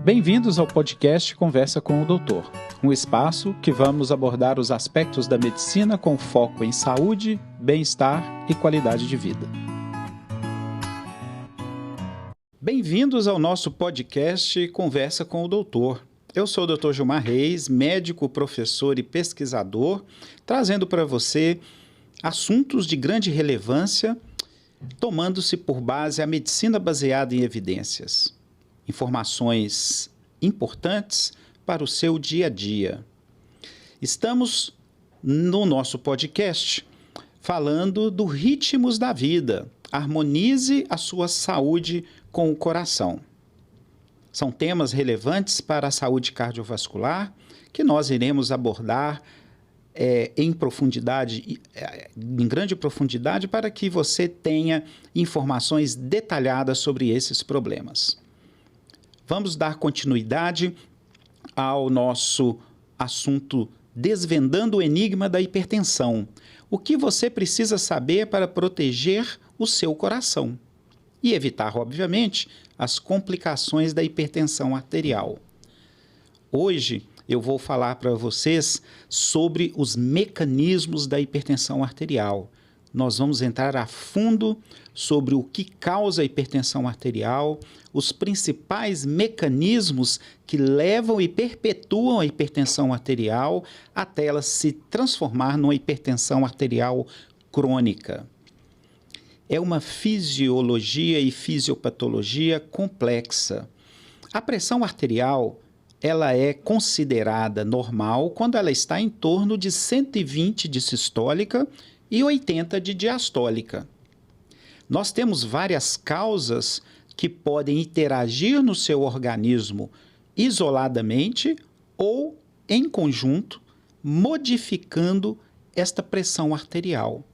Bem-vindos ao podcast Conversa com o Doutor, um espaço que vamos abordar os aspectos da medicina com foco em saúde, bem-estar e qualidade de vida. Bem-vindos ao nosso podcast Conversa com o Doutor. Eu sou o Dr. Gilmar Reis, médico, professor e pesquisador, trazendo para você assuntos de grande relevância, tomando-se por base a medicina baseada em evidências. Informações importantes para o seu dia a dia. Estamos no nosso podcast falando do ritmos da vida. Harmonize a sua saúde com o coração. São temas relevantes para a saúde cardiovascular que nós iremos abordar em profundidade, em grande profundidade, para que você tenha informações detalhadas sobre esses problemas. Vamos dar continuidade ao nosso assunto Desvendando o Enigma da Hipertensão. O que você precisa saber para proteger o seu coração e evitar, obviamente, as complicações da hipertensão arterial. Hoje eu vou falar para vocês sobre os mecanismos da hipertensão arterial. Nós vamos entrar a fundo sobre o que causa a hipertensão arterial, os principais mecanismos que levam e perpetuam a hipertensão arterial até ela se transformar numa hipertensão arterial crônica. É uma fisiologia e fisiopatologia complexa. A pressão arterial, ela é considerada normal quando ela está em torno de 120 de sistólica e 80 de diastólica. Nós temos várias causas que podem interagir no seu organismo isoladamente ou em conjunto, modificando esta pressão arterial.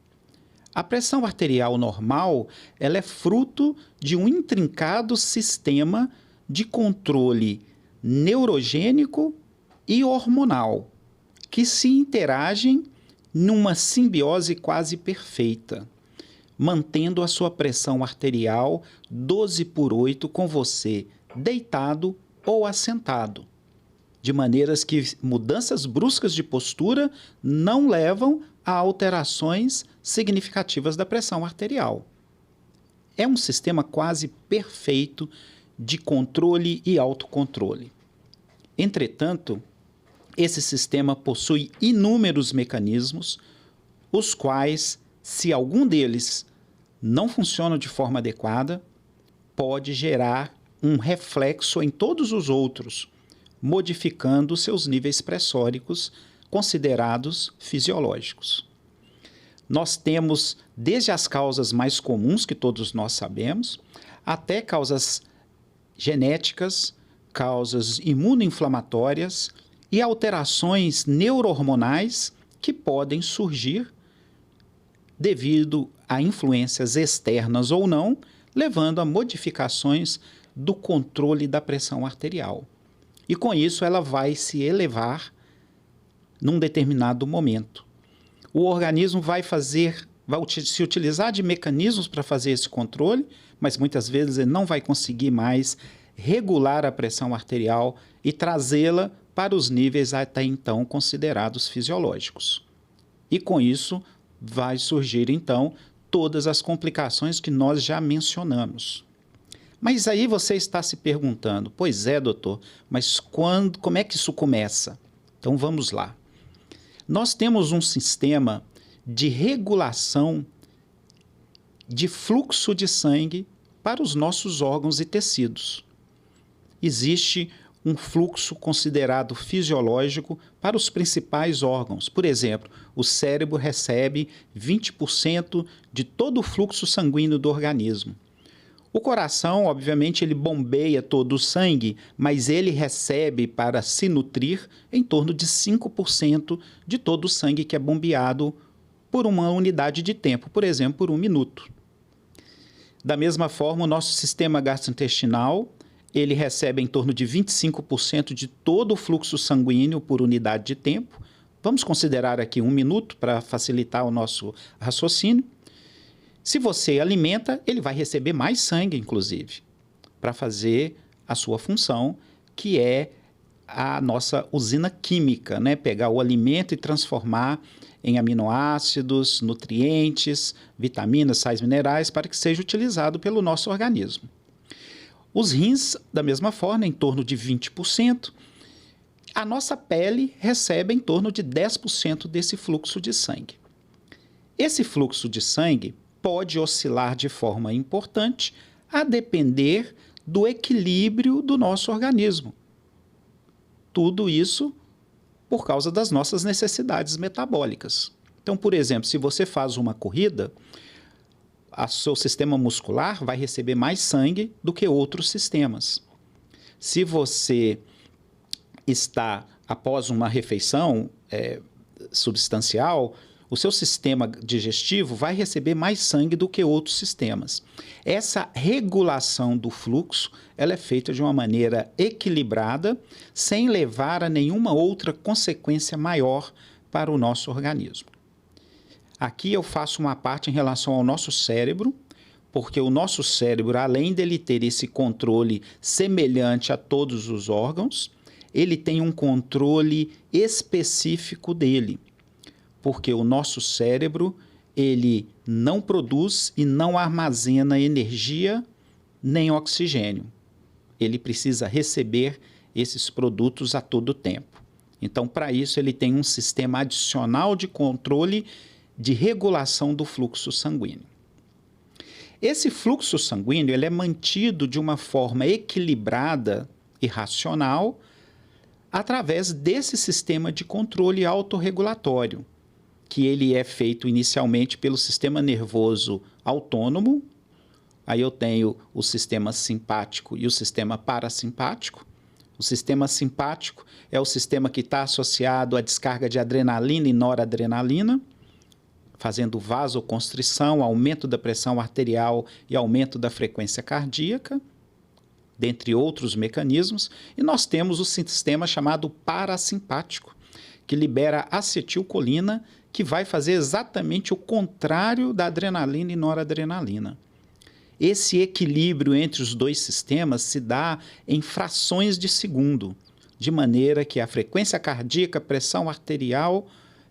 A pressão arterial normal, ela é fruto de um intrincado sistema de controle neurogênico e hormonal, que se interagem numa simbiose quase perfeita, mantendo a sua pressão arterial 12/8 com você deitado ou assentado, de maneiras que mudanças bruscas de postura não levam a alterações significativas da pressão arterial. É um sistema quase perfeito de controle e autocontrole. Entretanto, esse sistema possui inúmeros mecanismos, os quais, se algum deles não funciona de forma adequada, pode gerar um reflexo em todos os outros, modificando seus níveis pressóricos considerados fisiológicos. Nós temos desde as causas mais comuns, que todos nós sabemos, até causas genéticas, causas imunoinflamatórias e alterações neurohormonais que podem surgir devido a influências externas ou não, levando a modificações do controle da pressão arterial. E com isso ela vai se elevar num determinado momento. O organismo vai se utilizar de mecanismos para fazer esse controle, mas muitas vezes ele não vai conseguir mais regular a pressão arterial e trazê-la para os níveis até então considerados fisiológicos. E com isso vai surgir então todas as complicações que nós já mencionamos. Mas aí você está se perguntando, pois é, doutor, mas como é que isso começa? Então vamos lá. Nós temos um sistema de regulação de fluxo de sangue para os nossos órgãos e tecidos. Existe um fluxo considerado fisiológico para os principais órgãos. Por exemplo, o cérebro recebe 20% de todo o fluxo sanguíneo do organismo. O coração, obviamente, ele bombeia todo o sangue, mas ele recebe para se nutrir em torno de 5% de todo o sangue que é bombeado por uma unidade de tempo, por exemplo, por 1 minuto. Da mesma forma, o nosso sistema gastrointestinal, ele recebe em torno de 25% de todo o fluxo sanguíneo por unidade de tempo. Vamos considerar aqui 1 minuto para facilitar o nosso raciocínio. Se você alimenta, ele vai receber mais sangue, inclusive, para fazer a sua função que é a nossa usina química, né? Pegar o alimento e transformar em aminoácidos, nutrientes, vitaminas, sais minerais, para que seja utilizado pelo nosso organismo. Os rins, da mesma forma, em torno de 20%. A nossa pele recebe em torno de 10% desse fluxo de sangue. Esse fluxo de sangue pode oscilar de forma importante a depender do equilíbrio do nosso organismo. Tudo isso por causa das nossas necessidades metabólicas. Então, por exemplo, se você faz uma corrida, o seu sistema muscular vai receber mais sangue do que outros sistemas. Se você está após uma refeição substancial, o seu sistema digestivo vai receber mais sangue do que outros sistemas. Essa regulação do fluxo, ela é feita de uma maneira equilibrada, sem levar a nenhuma outra consequência maior para o nosso organismo. Aqui eu faço uma parte em relação ao nosso cérebro, porque o nosso cérebro, além dele ter esse controle semelhante a todos os órgãos, ele tem um controle específico dele. Porque o nosso cérebro, ele não produz e não armazena energia nem oxigênio. Ele precisa receber esses produtos a todo tempo. Então, para isso, ele tem um sistema adicional de controle de regulação do fluxo sanguíneo. Esse fluxo sanguíneo ele é mantido de uma forma equilibrada e racional através desse sistema de controle autorregulatório, que ele é feito inicialmente pelo sistema nervoso autônomo. Aí eu tenho o sistema simpático e o sistema parasimpático. O sistema simpático é o sistema que está associado à descarga de adrenalina e noradrenalina, fazendo vasoconstrição, aumento da pressão arterial e aumento da frequência cardíaca, dentre outros mecanismos. E nós temos o sistema chamado parasimpático, que libera acetilcolina, que vai fazer exatamente o contrário da adrenalina e noradrenalina. Esse equilíbrio entre os dois sistemas se dá em frações de segundo, de maneira que a frequência cardíaca, pressão arterial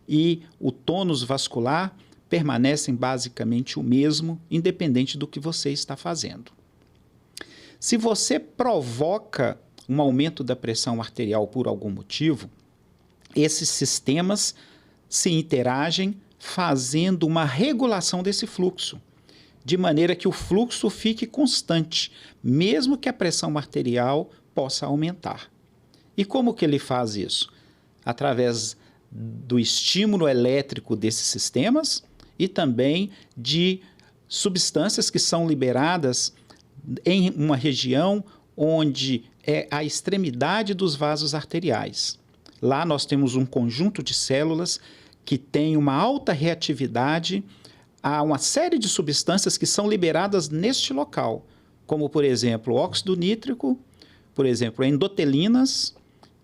e o tônus vascular permanecem basicamente o mesmo, independente do que você está fazendo. Se você provoca um aumento da pressão arterial por algum motivo, esses sistemas se interagem fazendo uma regulação desse fluxo, de maneira que o fluxo fique constante, mesmo que a pressão arterial possa aumentar. E como que ele faz isso? Através do estímulo elétrico desses sistemas e também de substâncias que são liberadas em uma região onde é a extremidade dos vasos arteriais. Lá nós temos um conjunto de células que tem uma alta reatividade a uma série de substâncias que são liberadas neste local, como, por exemplo, óxido nítrico, por exemplo, endotelinas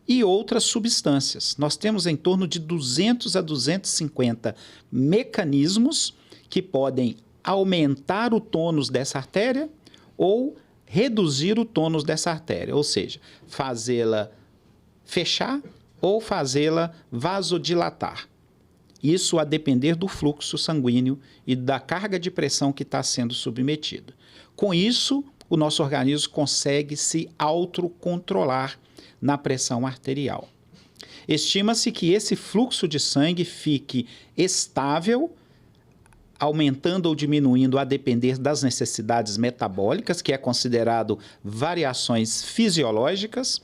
e outras substâncias. Nós temos em torno de 200 a 250 mecanismos que podem aumentar o tônus dessa artéria ou reduzir o tônus dessa artéria, ou seja, fazê-la fechar ou fazê-la vasodilatar. Isso a depender do fluxo sanguíneo e da carga de pressão que está sendo submetida. Com isso, o nosso organismo consegue se autocontrolar na pressão arterial. Estima-se que esse fluxo de sangue fique estável, aumentando ou diminuindo a depender das necessidades metabólicas, que é considerado variações fisiológicas,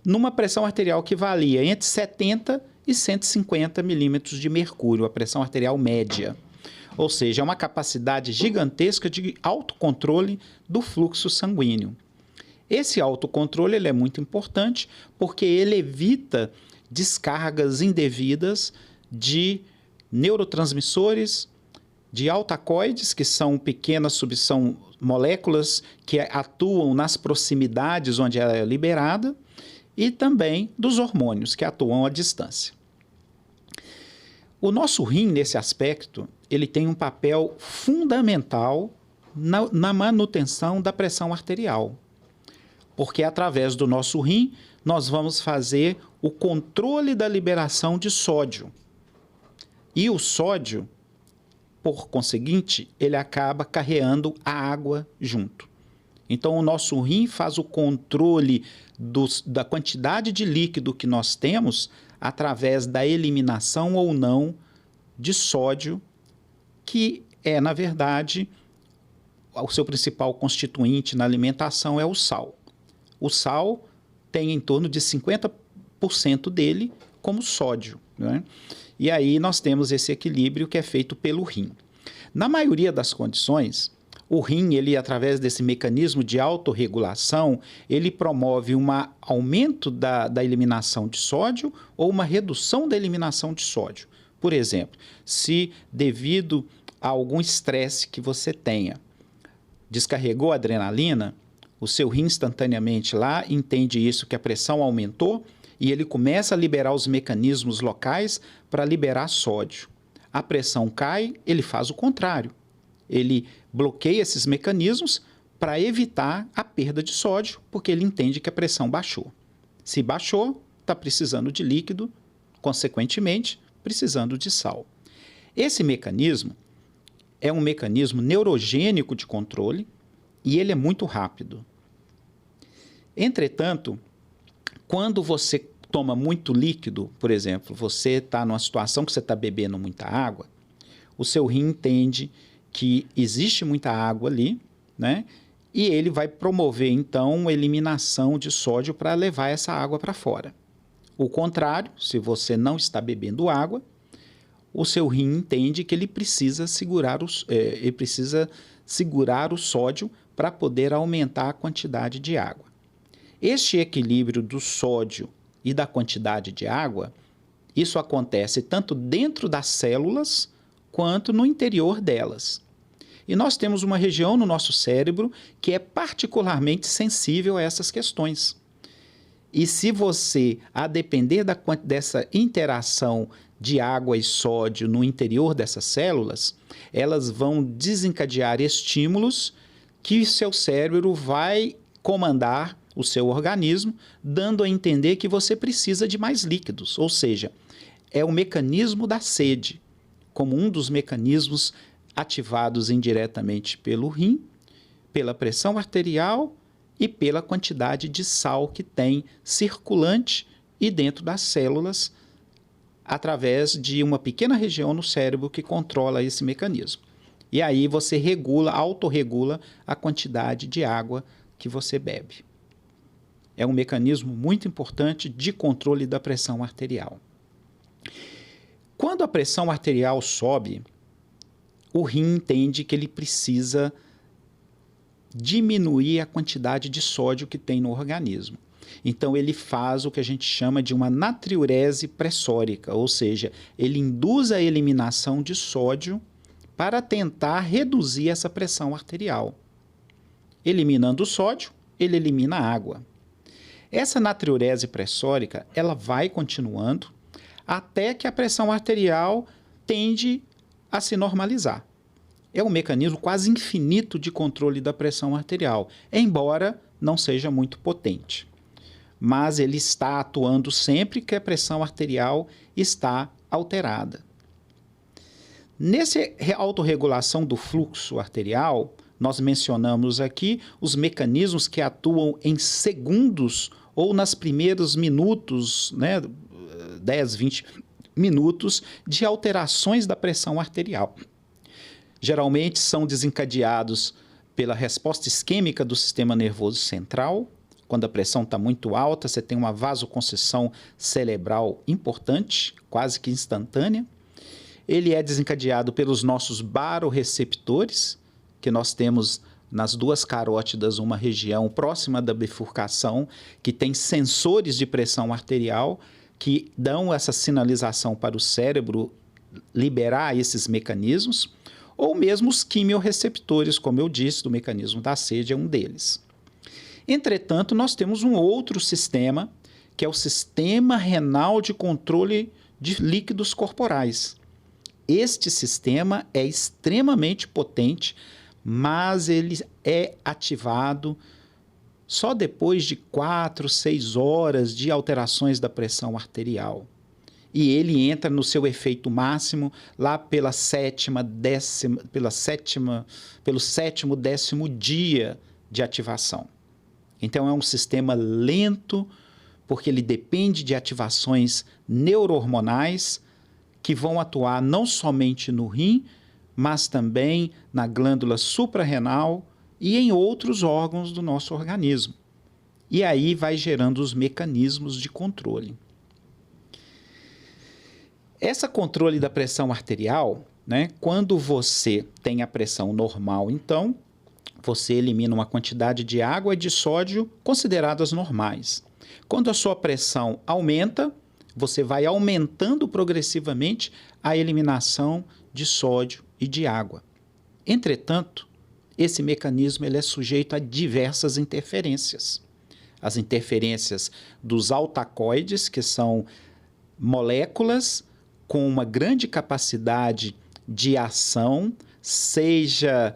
numa pressão arterial que varia entre 70 e 150 milímetros de mercúrio, a pressão arterial média. Ou seja, é uma capacidade gigantesca de autocontrole do fluxo sanguíneo. Esse autocontrole ele é muito importante porque ele evita descargas indevidas de neurotransmissores, de altacoides, que são são moléculas que atuam nas proximidades onde ela é liberada, e também dos hormônios que atuam à distância. O nosso rim, nesse aspecto, ele tem um papel fundamental na manutenção da pressão arterial. Porque através do nosso rim, nós vamos fazer o controle da liberação de sódio. E o sódio, por conseguinte, ele acaba carreando a água junto. Então, o nosso rim faz o controle da quantidade de líquido que nós temos através da eliminação ou não de sódio, que é, na verdade, o seu principal constituinte na alimentação é o sal. O sal tem em torno de 50% dele como sódio, né? E aí nós temos esse equilíbrio que é feito pelo rim. Na maioria das condições, o rim, ele, através desse mecanismo de autorregulação, ele promove um aumento da eliminação de sódio ou uma redução da eliminação de sódio. Por exemplo, se devido a algum estresse que você tenha, descarregou a adrenalina, o seu rim instantaneamente lá entende isso, que a pressão aumentou, e ele começa a liberar os mecanismos locais para liberar sódio. A pressão cai, ele faz o contrário. Ele bloqueia esses mecanismos para evitar a perda de sódio, porque ele entende que a pressão baixou. Se baixou, está precisando de líquido, consequentemente, precisando de sal. Esse mecanismo é um mecanismo neurogênico de controle e ele é muito rápido. Entretanto, quando você toma muito líquido, por exemplo, você está numa situação que você está bebendo muita água, o seu rim entende que existe muita água ali, né? E ele vai promover, então, a eliminação de sódio para levar essa água para fora. O contrário, se você não está bebendo água, o seu rim entende que ele precisa segurar o sódio para poder aumentar a quantidade de água. Este equilíbrio do sódio e da quantidade de água, isso acontece tanto dentro das células quanto no interior delas. E nós temos uma região no nosso cérebro que é particularmente sensível a essas questões. E se você, a depender dessa interação de água e sódio no interior dessas células, elas vão desencadear estímulos que seu cérebro vai comandar o seu organismo, dando a entender que você precisa de mais líquidos, ou seja, é o mecanismo da sede, como um dos mecanismos ativados indiretamente pelo rim, pela pressão arterial e pela quantidade de sal que tem circulante e dentro das células, através de uma pequena região no cérebro que controla esse mecanismo. E aí você autorregula a quantidade de água que você bebe. É um mecanismo muito importante de controle da pressão arterial. Quando a pressão arterial sobe, o rim entende que ele precisa diminuir a quantidade de sódio que tem no organismo. Então, ele faz o que a gente chama de uma natriurese pressórica, ou seja, ele induz a eliminação de sódio para tentar reduzir essa pressão arterial. Eliminando o sódio, ele elimina a água. Essa natriurese pressórica, ela vai continuando até que a pressão arterial tende a se normalizar. É um mecanismo quase infinito de controle da pressão arterial, embora não seja muito potente. Mas ele está atuando sempre que a pressão arterial está alterada. Nessa autorregulação do fluxo arterial, nós mencionamos aqui os mecanismos que atuam em segundos ou nos primeiros minutos, 10, 20 minutos de alterações da pressão arterial. Geralmente são desencadeados pela resposta isquêmica do sistema nervoso central. Quando a pressão está muito alta, você tem uma vasoconstrição cerebral importante, quase que instantânea. Ele é desencadeado pelos nossos baroreceptores, que nós temos nas duas carótidas uma região próxima da bifurcação, que tem sensores de pressão arterial, que dão essa sinalização para o cérebro liberar esses mecanismos, ou mesmo os quimiorreceptores, como eu disse, do mecanismo da sede é um deles. Entretanto, nós temos um outro sistema, que é o sistema renal de controle de líquidos corporais. Este sistema é extremamente potente, mas ele é ativado só depois de 4, 6 horas de alterações da pressão arterial. E ele entra no seu efeito máximo lá pelo sétimo, 10º dia de ativação. Então é um sistema lento, porque ele depende de ativações neurohormonais que vão atuar não somente no rim, mas também na glândula suprarrenal e em outros órgãos do nosso organismo. E aí vai gerando os mecanismos de controle. Esse controle da pressão arterial, né, quando você tem a pressão normal, então, você elimina uma quantidade de água e de sódio consideradas normais. Quando a sua pressão aumenta, você vai aumentando progressivamente a eliminação de sódio e de água. Entretanto, esse mecanismo ele é sujeito a diversas interferências. As interferências dos altacoides, que são moléculas com uma grande capacidade de ação, seja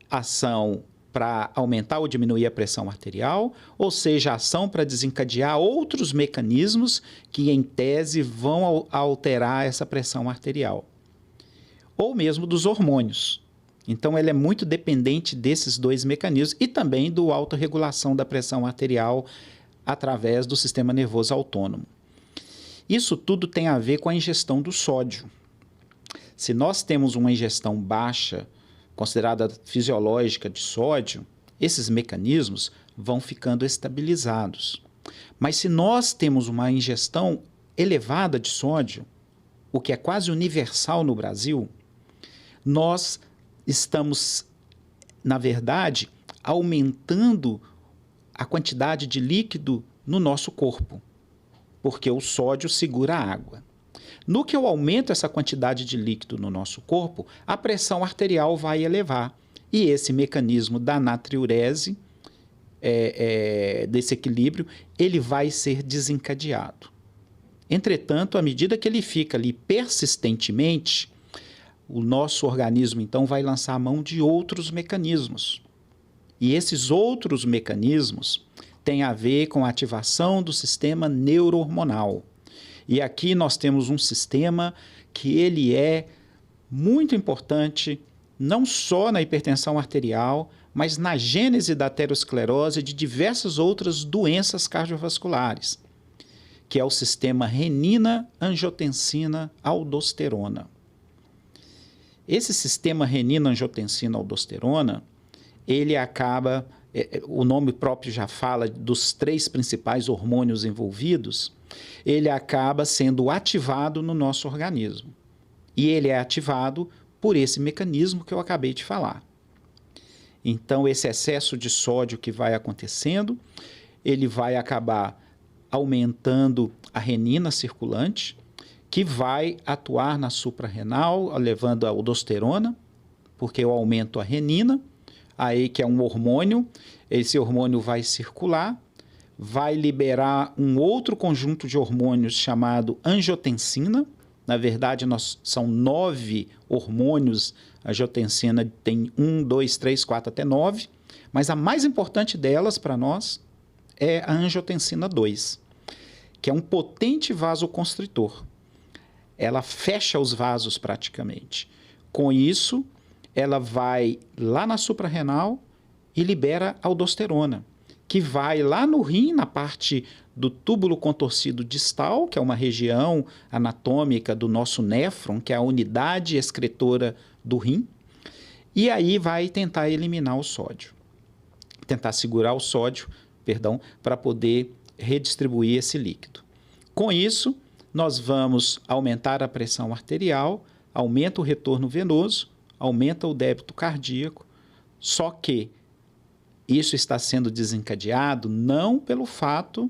ação para aumentar ou diminuir a pressão arterial, ou seja, ação para desencadear outros mecanismos que, em tese, vão alterar essa pressão arterial. Ou mesmo dos hormônios. Então, ele é muito dependente desses dois mecanismos e também da autorregulação da pressão arterial através do sistema nervoso autônomo. Isso tudo tem a ver com a ingestão do sódio. Se nós temos uma ingestão baixa, considerada fisiológica de sódio, esses mecanismos vão ficando estabilizados. Mas se nós temos uma ingestão elevada de sódio, o que é quase universal no Brasil, nós estamos, na verdade, aumentando a quantidade de líquido no nosso corpo, porque o sódio segura a água. No que eu aumento essa quantidade de líquido no nosso corpo, a pressão arterial vai elevar. E esse mecanismo da natriurese, desse equilíbrio, ele vai ser desencadeado. Entretanto, à medida que ele fica ali persistentemente, o nosso organismo, então, vai lançar a mão de outros mecanismos. E esses outros mecanismos têm a ver com a ativação do sistema neurohormonal. E aqui nós temos um sistema que ele é muito importante, não só na hipertensão arterial, mas na gênese da aterosclerose e de diversas outras doenças cardiovasculares, que é o sistema renina-angiotensina-aldosterona. Esse sistema renina-angiotensina-aldosterona, ele acaba, o nome próprio já fala dos 3 principais hormônios envolvidos, ele acaba sendo ativado no nosso organismo. E ele é ativado por esse mecanismo que eu acabei de falar. Então, esse excesso de sódio que vai acontecendo, ele vai acabar aumentando a renina circulante, que vai atuar na suprarrenal, levando a aldosterona, porque eu aumento a renina, aí que é um hormônio, esse hormônio vai circular, vai liberar um outro conjunto de hormônios chamado angiotensina. Na verdade, são 9 hormônios, a angiotensina tem 1, 2, 3, 4 até 9, mas a mais importante delas para nós é a angiotensina 2, que é um potente vasoconstritor. Ela fecha os vasos praticamente. Com isso, ela vai lá na suprarrenal e libera aldosterona, que vai lá no rim, na parte do túbulo contorcido distal, que é uma região anatômica do nosso néfron, que é a unidade excretora do rim, e aí vai tentar eliminar o sódio, tentar segurar o sódio, para poder redistribuir esse líquido. Com isso, nós vamos aumentar a pressão arterial, aumenta o retorno venoso, aumenta o débito cardíaco, só que isso está sendo desencadeado não pelo fato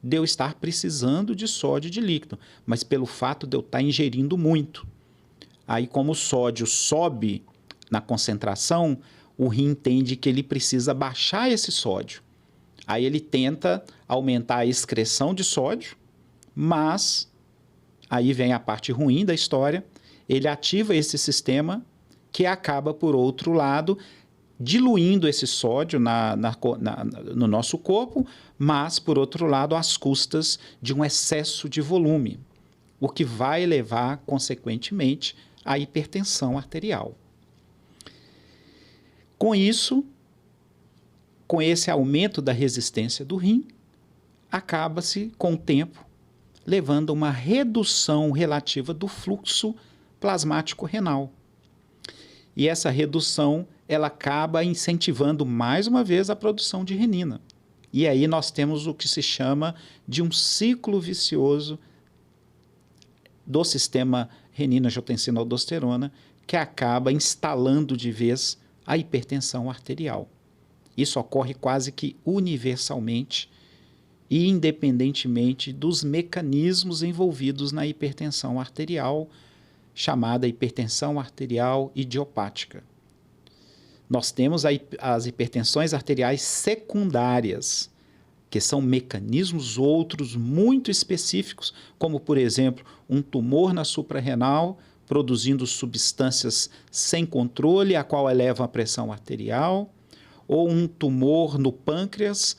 de eu estar precisando de sódio e de líquido, mas pelo fato de eu estar ingerindo muito. Aí, como o sódio sobe na concentração, o rim entende que ele precisa baixar esse sódio. Aí ele tenta aumentar a excreção de sódio, mas aí vem a parte ruim da história, ele ativa esse sistema que acaba, por outro lado, diluindo esse sódio no nosso corpo, mas, por outro lado, às custas de um excesso de volume, o que vai levar, consequentemente, à hipertensão arterial. Com isso, com esse aumento da resistência do rim, acaba-se, com o tempo, levando a uma redução relativa do fluxo plasmático renal. E essa redução, ela acaba incentivando mais uma vez a produção de renina. E aí nós temos o que se chama de um ciclo vicioso do sistema renina-angiotensina-aldosterona, que acaba instalando de vez a hipertensão arterial. Isso ocorre quase que universalmente e independentemente dos mecanismos envolvidos na hipertensão arterial, chamada hipertensão arterial idiopática. Nós temos as hipertensões arteriais secundárias, que são mecanismos outros muito específicos, como, por exemplo, um tumor na suprarrenal, produzindo substâncias sem controle, a qual eleva a pressão arterial, ou um tumor no pâncreas,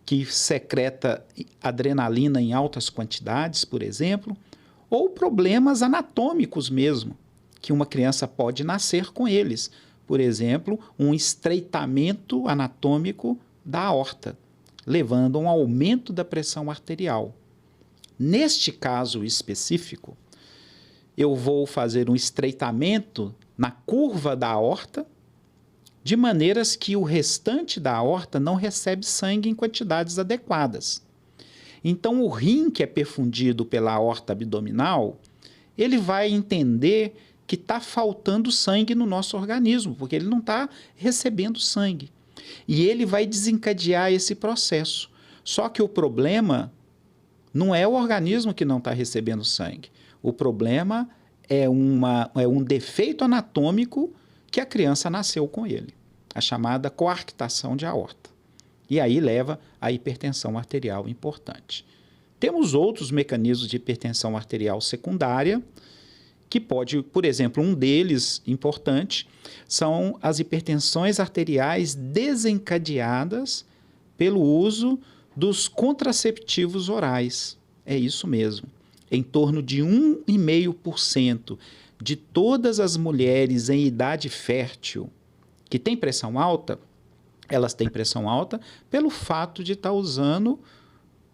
que secreta adrenalina em altas quantidades, por exemplo, ou problemas anatômicos mesmo, que uma criança pode nascer com eles. Por exemplo, um estreitamento anatômico da aorta, levando a um aumento da pressão arterial. Neste caso específico, eu vou fazer um estreitamento na curva da aorta, de maneiras que o restante da aorta não recebe sangue em quantidades adequadas. Então, o rim que é perfundido pela aorta abdominal, ele vai entender que está faltando sangue no nosso organismo, porque ele não está recebendo sangue. E ele vai desencadear esse processo. Só que o problema não é o organismo que não está recebendo sangue. O problema é um defeito anatômico que a criança nasceu com ele, a chamada coarctação de aorta. E aí leva à hipertensão arterial importante. Temos outros mecanismos de hipertensão arterial secundária, que pode, por exemplo, um deles importante, são as hipertensões arteriais desencadeadas pelo uso dos contraceptivos orais. É isso mesmo. Em torno de 1,5% de todas as mulheres em idade fértil que têm pressão alta, elas têm pressão alta pelo fato de estar usando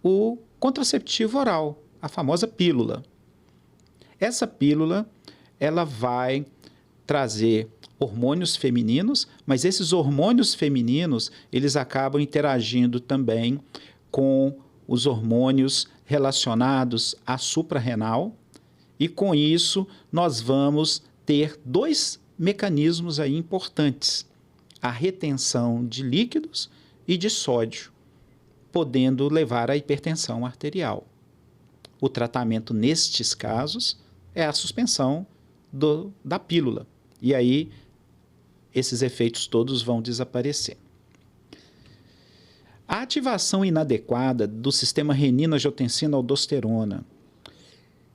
o contraceptivo oral, a famosa pílula. Essa pílula, ela vai trazer hormônios femininos, mas esses hormônios femininos, eles acabam interagindo também com os hormônios relacionados à suprarrenal, e com isso nós vamos ter dois mecanismos aí importantes: a retenção de líquidos e de sódio, podendo levar à hipertensão arterial. O tratamento nestes casos é a suspensão da pílula. E aí, esses efeitos todos vão desaparecer. A ativação inadequada do sistema renina-angiotensina-aldosterona,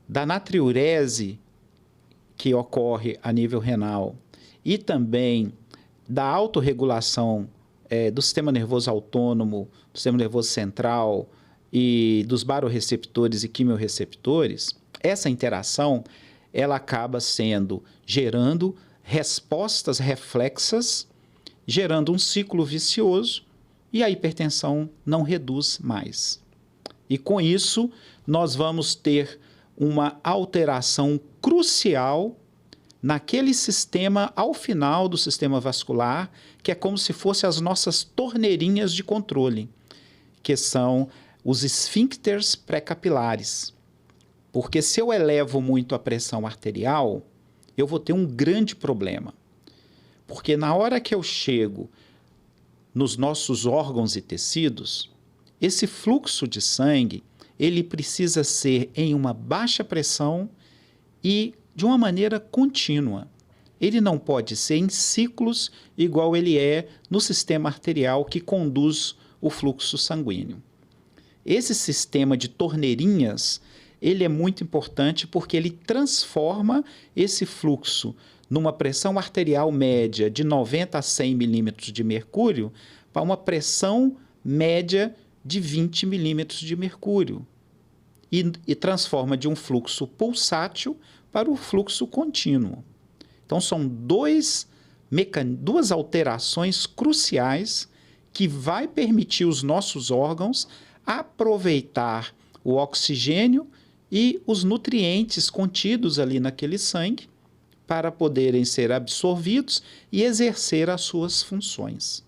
da natriurese que ocorre a nível renal e também da autorregulação do sistema nervoso autônomo, do sistema nervoso central e dos barorreceptores e quimiorreceptores, essa interação ela acaba gerando respostas reflexas, gerando um ciclo vicioso, e a hipertensão não reduz mais. E com isso, nós vamos ter uma alteração crucial naquele sistema, ao final do sistema vascular, que é como se fossem as nossas torneirinhas de controle, que são os esfíncteres pré-capilares. Porque se eu elevo muito a pressão arterial, eu vou ter um grande problema. Porque na hora que eu chego nos nossos órgãos e tecidos, esse fluxo de sangue, ele precisa ser em uma baixa pressão e de uma maneira contínua. Ele não pode ser em ciclos igual ele é no sistema arterial que conduz o fluxo sanguíneo. Esse sistema de torneirinhas, ele é muito importante porque ele transforma esse fluxo numa pressão arterial média de 90 a 100 milímetros de mercúrio para uma pressão média de 20 milímetros de mercúrio e transforma de um fluxo pulsátil para o fluxo contínuo. Então, são duas alterações cruciais que vai permitir os nossos órgãos aproveitar o oxigênio e os nutrientes contidos ali naquele sangue para poderem ser absorvidos e exercer as suas funções.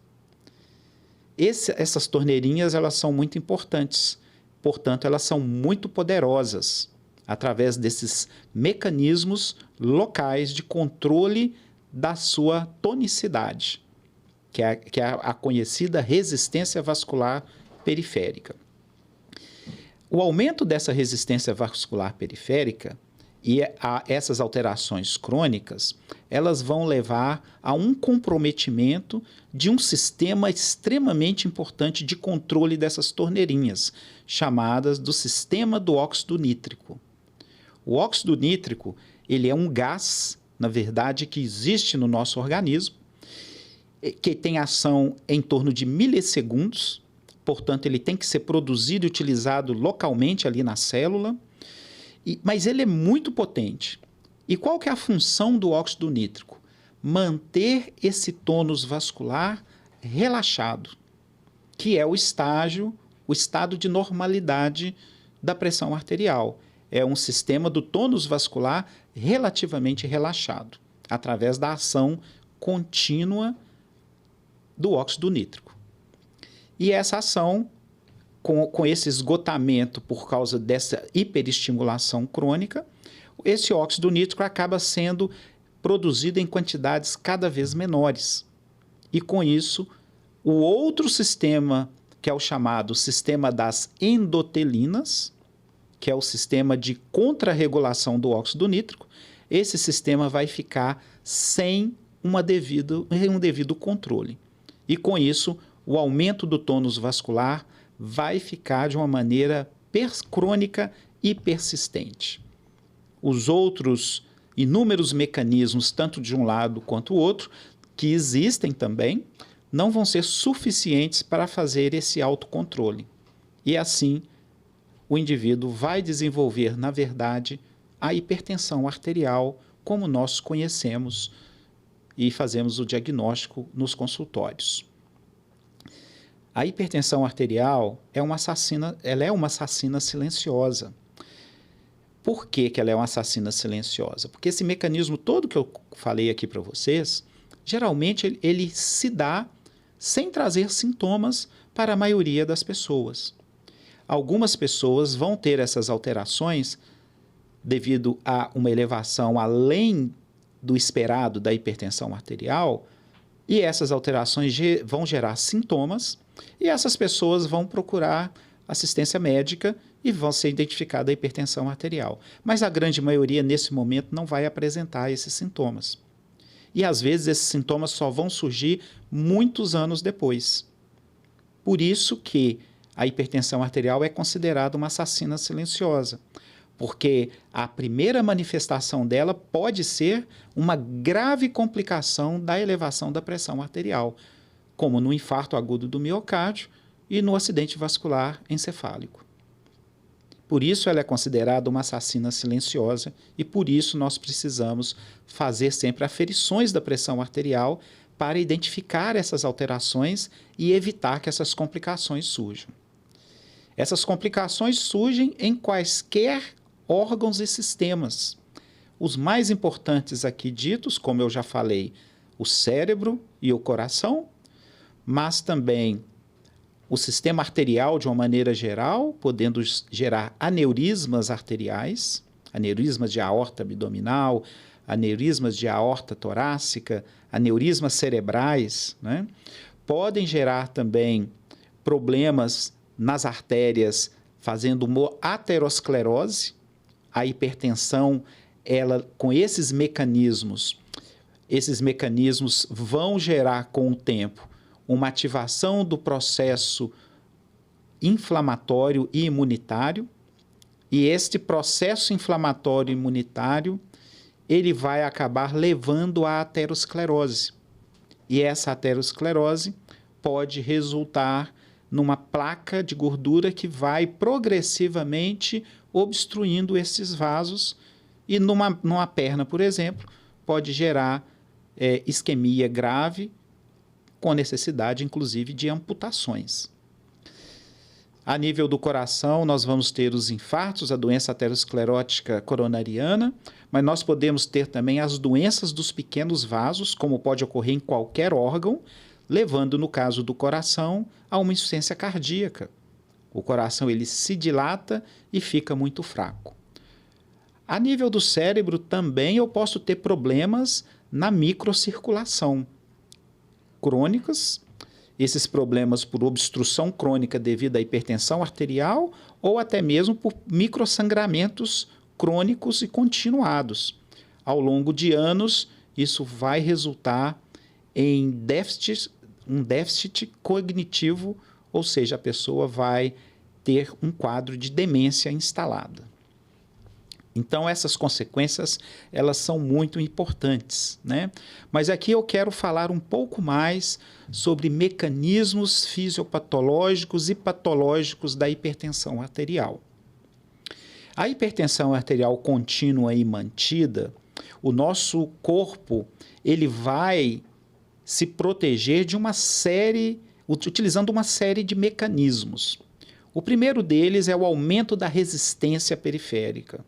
Essas torneirinhas, elas são muito importantes, portanto, elas são muito poderosas através desses mecanismos locais de controle da sua tonicidade, que é a conhecida resistência vascular periférica. O aumento dessa resistência vascular periférica e essas alterações crônicas, elas vão levar a um comprometimento de um sistema extremamente importante de controle dessas torneirinhas, chamadas do sistema do óxido nítrico. O óxido nítrico, ele é um gás, na verdade, que existe no nosso organismo, que tem ação em torno de milissegundos, portanto, ele tem que ser produzido e utilizado localmente ali na célula, mas ele é muito potente. E qual que é a função do óxido nítrico? Manter esse tônus vascular relaxado, que é o estado de normalidade da pressão arterial. É um sistema do tônus vascular relativamente relaxado, através da ação contínua do óxido nítrico. E essa ação, com esse esgotamento por causa dessa hiperestimulação crônica, esse óxido nítrico acaba sendo produzido em quantidades cada vez menores. E com isso, o outro sistema, que é o chamado sistema das endotelinas, que é o sistema de contrarregulação do óxido nítrico, esse sistema vai ficar sem um devido controle. E com isso, o aumento do tônus vascular vai ficar de uma maneira crônica e persistente. Os outros inúmeros mecanismos, tanto de um lado quanto do outro, que existem também, não vão ser suficientes para fazer esse autocontrole. E assim, o indivíduo vai desenvolver, na verdade, a hipertensão arterial, como nós conhecemos e fazemos o diagnóstico nos consultórios. A hipertensão arterial ela é uma assassina silenciosa. Por que ela é uma assassina silenciosa? Porque esse mecanismo todo que eu falei aqui para vocês, geralmente ele se dá sem trazer sintomas para a maioria das pessoas. Algumas pessoas vão ter essas alterações devido a uma elevação além do esperado da hipertensão arterial, e essas alterações vão gerar sintomas, e essas pessoas vão procurar assistência médica e vão ser identificada a hipertensão arterial. Mas a grande maioria, nesse momento, não vai apresentar esses sintomas. E, às vezes, esses sintomas só vão surgir muitos anos depois. Por isso que a hipertensão arterial é considerada uma assassina silenciosa, porque a primeira manifestação dela pode ser uma grave complicação da elevação da pressão arterial, como no infarto agudo do miocárdio e no acidente vascular encefálico. Por isso ela é considerada uma assassina silenciosa e por isso nós precisamos fazer sempre aferições da pressão arterial para identificar essas alterações e evitar que essas complicações surjam. Essas complicações surgem em quaisquer órgãos e sistemas. Os mais importantes aqui ditos, como eu já falei, o cérebro e o coração, mas também o sistema arterial de uma maneira geral, podendo gerar aneurismas arteriais, aneurismas de aorta abdominal, aneurismas de aorta torácica, aneurismas cerebrais, né? Podem gerar também problemas nas artérias, fazendo uma aterosclerose. A hipertensão, ela, com esses mecanismos vão gerar com o tempo uma ativação do processo inflamatório e imunitário, e este processo inflamatório e imunitário, ele vai acabar levando à aterosclerose. E essa aterosclerose pode resultar numa placa de gordura que vai progressivamente obstruindo esses vasos e numa perna, por exemplo, pode gerar isquemia grave, com necessidade, inclusive, de amputações. A nível do coração, nós vamos ter os infartos, a doença aterosclerótica coronariana, mas nós podemos ter também as doenças dos pequenos vasos, como pode ocorrer em qualquer órgão, levando, no caso do coração, a uma insuficiência cardíaca. O coração ele se dilata e fica muito fraco. A nível do cérebro também eu posso ter problemas na microcirculação crônicas, esses problemas por obstrução crônica devido à hipertensão arterial ou até mesmo por microsangramentos crônicos e continuados. Ao longo de anos, isso vai resultar em um déficit cognitivo, ou seja, a pessoa vai ter um quadro de demência instalada. Então, essas consequências, elas são muito importantes, né? Mas aqui eu quero falar um pouco mais sobre mecanismos fisiopatológicos e patológicos da hipertensão arterial. A hipertensão arterial contínua e mantida, o nosso corpo, ele vai se proteger de utilizando uma série de mecanismos. O primeiro deles é o aumento da resistência periférica.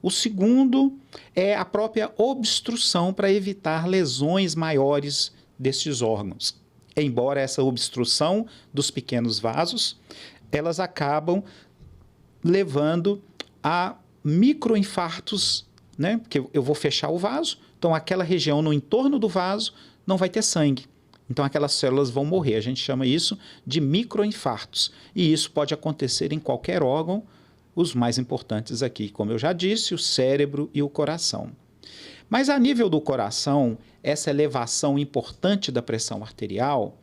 O segundo é a própria obstrução para evitar lesões maiores destes órgãos. Embora essa obstrução dos pequenos vasos, elas acabam levando a microinfartos, né? Porque eu vou fechar o vaso, então aquela região no entorno do vaso não vai ter sangue. Então aquelas células vão morrer. A gente chama isso de microinfartos. E isso pode acontecer em qualquer órgão. Os mais importantes aqui, como eu já disse, o cérebro e o coração. Mas a nível do coração, essa elevação importante da pressão arterial,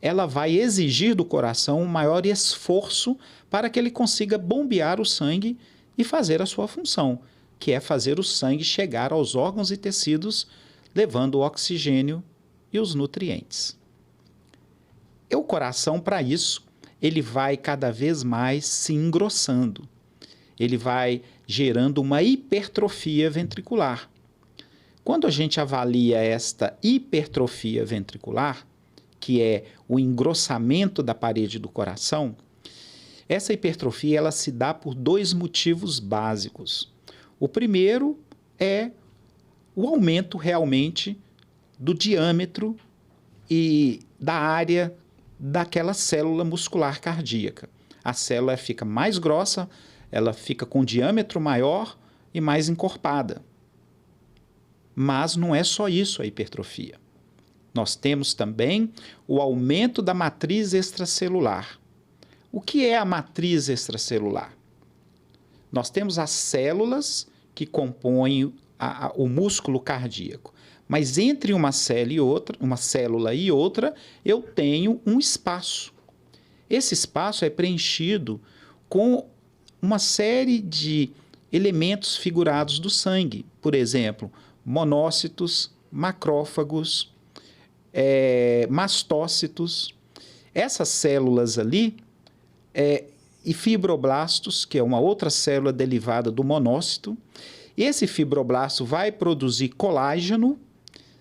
ela vai exigir do coração um maior esforço para que ele consiga bombear o sangue e fazer a sua função, que é fazer o sangue chegar aos órgãos e tecidos, levando o oxigênio e os nutrientes. E o coração, para isso, ele vai cada vez mais se engrossando. Ele vai gerando uma hipertrofia ventricular. Quando a gente avalia esta hipertrofia ventricular, que é o engrossamento da parede do coração, essa hipertrofia ela se dá por dois motivos básicos. O primeiro é o aumento realmente do diâmetro e da área daquela célula muscular cardíaca. A célula fica mais grossa, ela fica com um diâmetro maior e mais encorpada. Mas não é só isso a hipertrofia. Nós temos também o aumento da matriz extracelular. O que é a matriz extracelular? Nós temos as células que compõem o músculo cardíaco. Mas entre uma célula e outra, eu tenho um espaço. Esse espaço é preenchido com uma série de elementos figurados do sangue. Por exemplo, monócitos, macrófagos, mastócitos. Essas células ali, e fibroblastos, que é uma outra célula derivada do monócito. Esse fibroblasto vai produzir colágeno,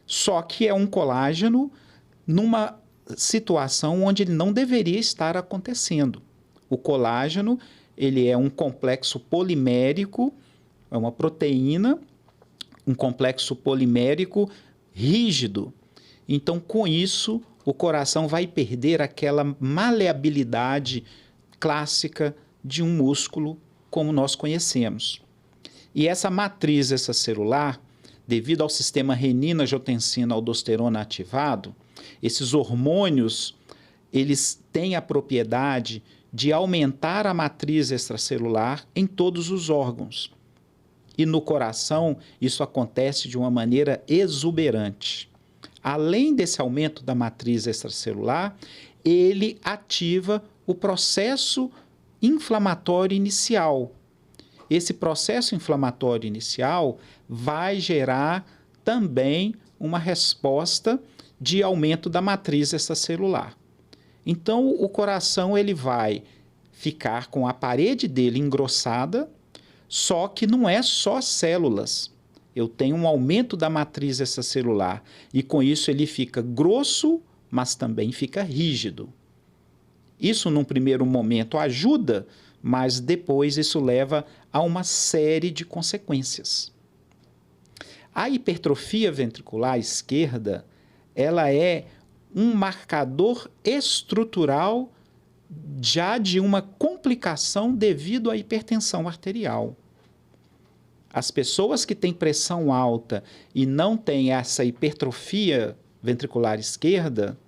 só que é um colágeno numa situação onde ele não deveria estar acontecendo. O colágeno, ele é um complexo polimérico, é uma proteína, um complexo polimérico rígido. Então, com isso, o coração vai perder aquela maleabilidade clássica de um músculo como nós conhecemos. E essa matriz extracelular, devido ao sistema renina-angiotensina-aldosterona ativado, esses hormônios, eles têm a propriedade de aumentar a matriz extracelular em todos os órgãos. E no coração, isso acontece de uma maneira exuberante. Além desse aumento da matriz extracelular, ele ativa o processo inflamatório inicial. esse processo inflamatório inicial vai gerar também uma resposta de aumento da matriz extracelular. Então, o coração ele vai ficar com a parede dele engrossada, só que não é só células. Eu tenho um aumento da matriz extracelular e com isso ele fica grosso, mas também fica rígido. Isso, num primeiro momento, ajuda, mas depois isso leva a uma série de consequências. A hipertrofia ventricular esquerda, ela é um marcador estrutural já de uma complicação devido à hipertensão arterial. As pessoas que têm pressão alta e não têm essa hipertrofia ventricular esquerda,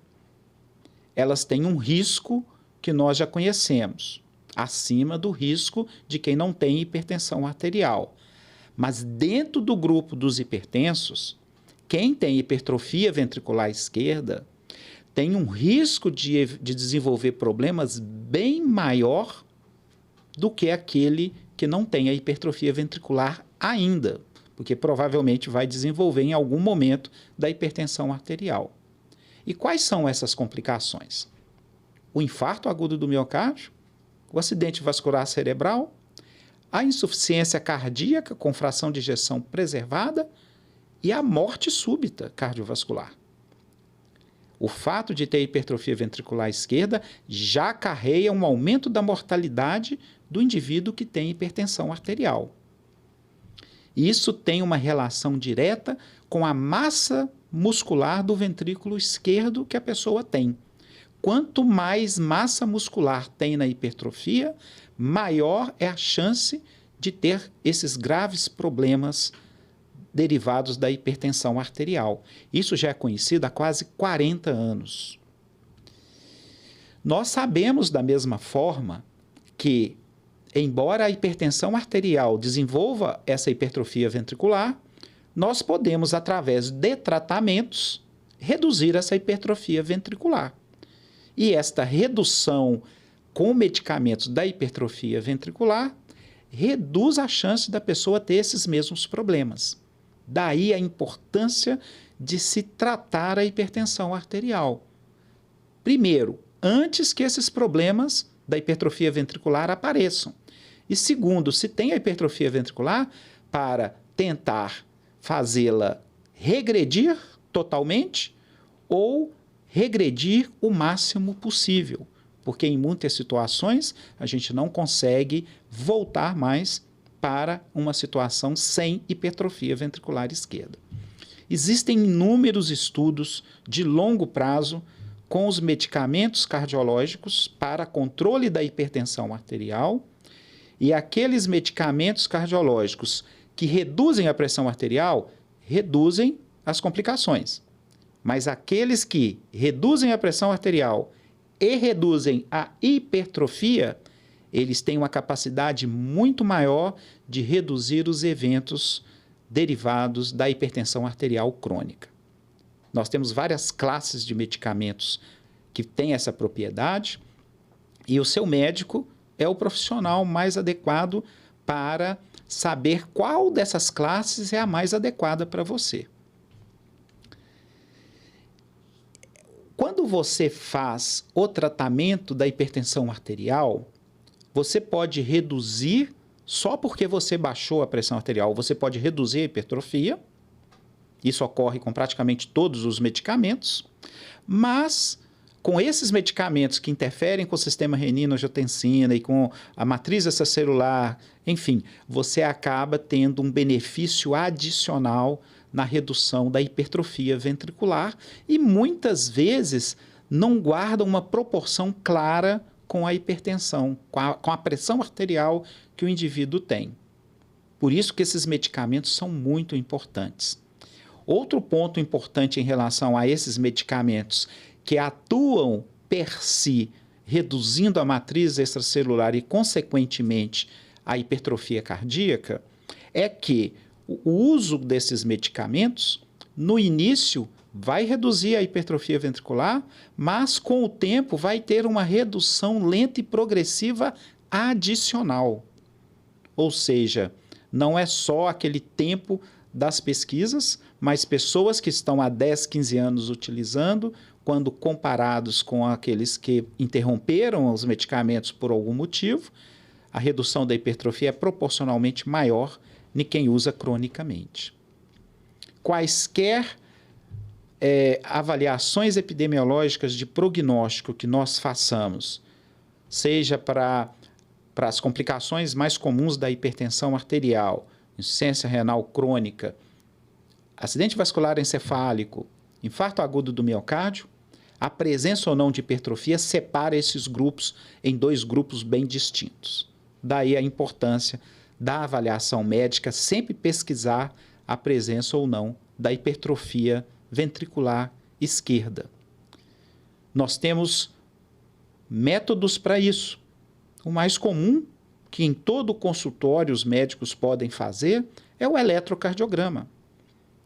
elas têm um risco que nós já conhecemos, acima do risco de quem não tem hipertensão arterial. Mas dentro do grupo dos hipertensos, quem tem hipertrofia ventricular esquerda tem um risco de desenvolver problemas bem maior do que aquele que não tem a hipertrofia ventricular ainda, porque provavelmente vai desenvolver em algum momento da hipertensão arterial. E quais são essas complicações? O infarto agudo do miocárdio, o acidente vascular cerebral, a insuficiência cardíaca com fração de ejeção preservada e a morte súbita cardiovascular. O fato de ter hipertrofia ventricular esquerda já acarreia um aumento da mortalidade do indivíduo que tem hipertensão arterial. Isso tem uma relação direta com a massa muscular do ventrículo esquerdo que a pessoa tem. Quanto mais massa muscular tem na hipertrofia, maior é a chance de ter esses graves problemas derivados da hipertensão arterial. Isso já é conhecido há quase 40 anos. Nós sabemos da mesma forma que, embora a hipertensão arterial desenvolva essa hipertrofia ventricular, nós podemos, através de tratamentos, reduzir essa hipertrofia ventricular. E esta redução com medicamentos da hipertrofia ventricular reduz a chance da pessoa ter esses mesmos problemas. Daí a importância de se tratar a hipertensão arterial. Primeiro, antes que esses problemas da hipertrofia ventricular apareçam. E segundo, se tem a hipertrofia ventricular, para tentar fazê-la regredir totalmente ou regredir o máximo possível, porque em muitas situações a gente não consegue voltar mais para uma situação sem hipertrofia ventricular esquerda. Existem inúmeros estudos de longo prazo com os medicamentos cardiológicos para controle da hipertensão arterial e aqueles medicamentos cardiológicos que reduzem a pressão arterial, reduzem as complicações. Mas aqueles que reduzem a pressão arterial e reduzem a hipertrofia, eles têm uma capacidade muito maior de reduzir os eventos derivados da hipertensão arterial crônica. Nós temos várias classes de medicamentos que têm essa propriedade e o seu médico é o profissional mais adequado para saber qual dessas classes é a mais adequada para você. Quando você faz o tratamento da hipertensão arterial, você pode reduzir, só porque você baixou a pressão arterial, você pode reduzir a hipertrofia. Isso ocorre com praticamente todos os medicamentos, mas com esses medicamentos que interferem com o sistema renina-angiotensina e com a matriz extracelular, enfim, você acaba tendo um benefício adicional na redução da hipertrofia ventricular e muitas vezes não guardam uma proporção clara com a hipertensão, com a pressão arterial que o indivíduo tem. Por isso que esses medicamentos são muito importantes. Outro ponto importante em relação a esses medicamentos que atuam per si, reduzindo a matriz extracelular e, consequentemente, a hipertrofia cardíaca, é que o uso desses medicamentos, no início, vai reduzir a hipertrofia ventricular, mas com o tempo vai ter uma redução lenta e progressiva adicional. ou seja, não é só aquele tempo das pesquisas, mas pessoas que estão há 10, 15 anos utilizando, quando comparados com aqueles que interromperam os medicamentos por algum motivo, a redução da hipertrofia é proporcionalmente maior em quem usa cronicamente. Quaisquer avaliações epidemiológicas de prognóstico que nós façamos, seja para as complicações mais comuns da hipertensão arterial, insuficiência renal crônica, acidente vascular encefálico, infarto agudo do miocárdio, a presença ou não de hipertrofia separa esses grupos em dois grupos bem distintos. Daí a importância da avaliação médica sempre pesquisar a presença ou não da hipertrofia ventricular esquerda. Nós temos métodos para isso. O mais comum, que em todo consultório os médicos podem fazer, é o eletrocardiograma.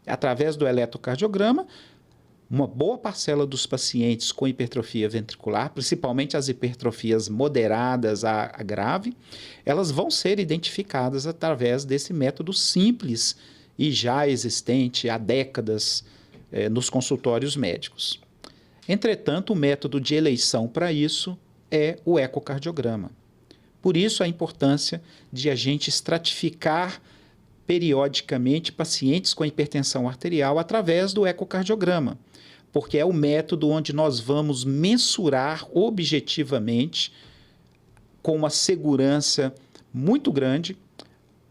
Através do eletrocardiograma, uma boa parcela dos pacientes com hipertrofia ventricular, principalmente as hipertrofias moderadas a grave, elas vão ser identificadas através desse método simples e já existente há décadas nos consultórios médicos. Entretanto, o método de eleição para isso é o ecocardiograma. Por isso a importância de a gente estratificar periodicamente pacientes com hipertensão arterial através do ecocardiograma, porque é o método onde nós vamos mensurar objetivamente, com uma segurança muito grande,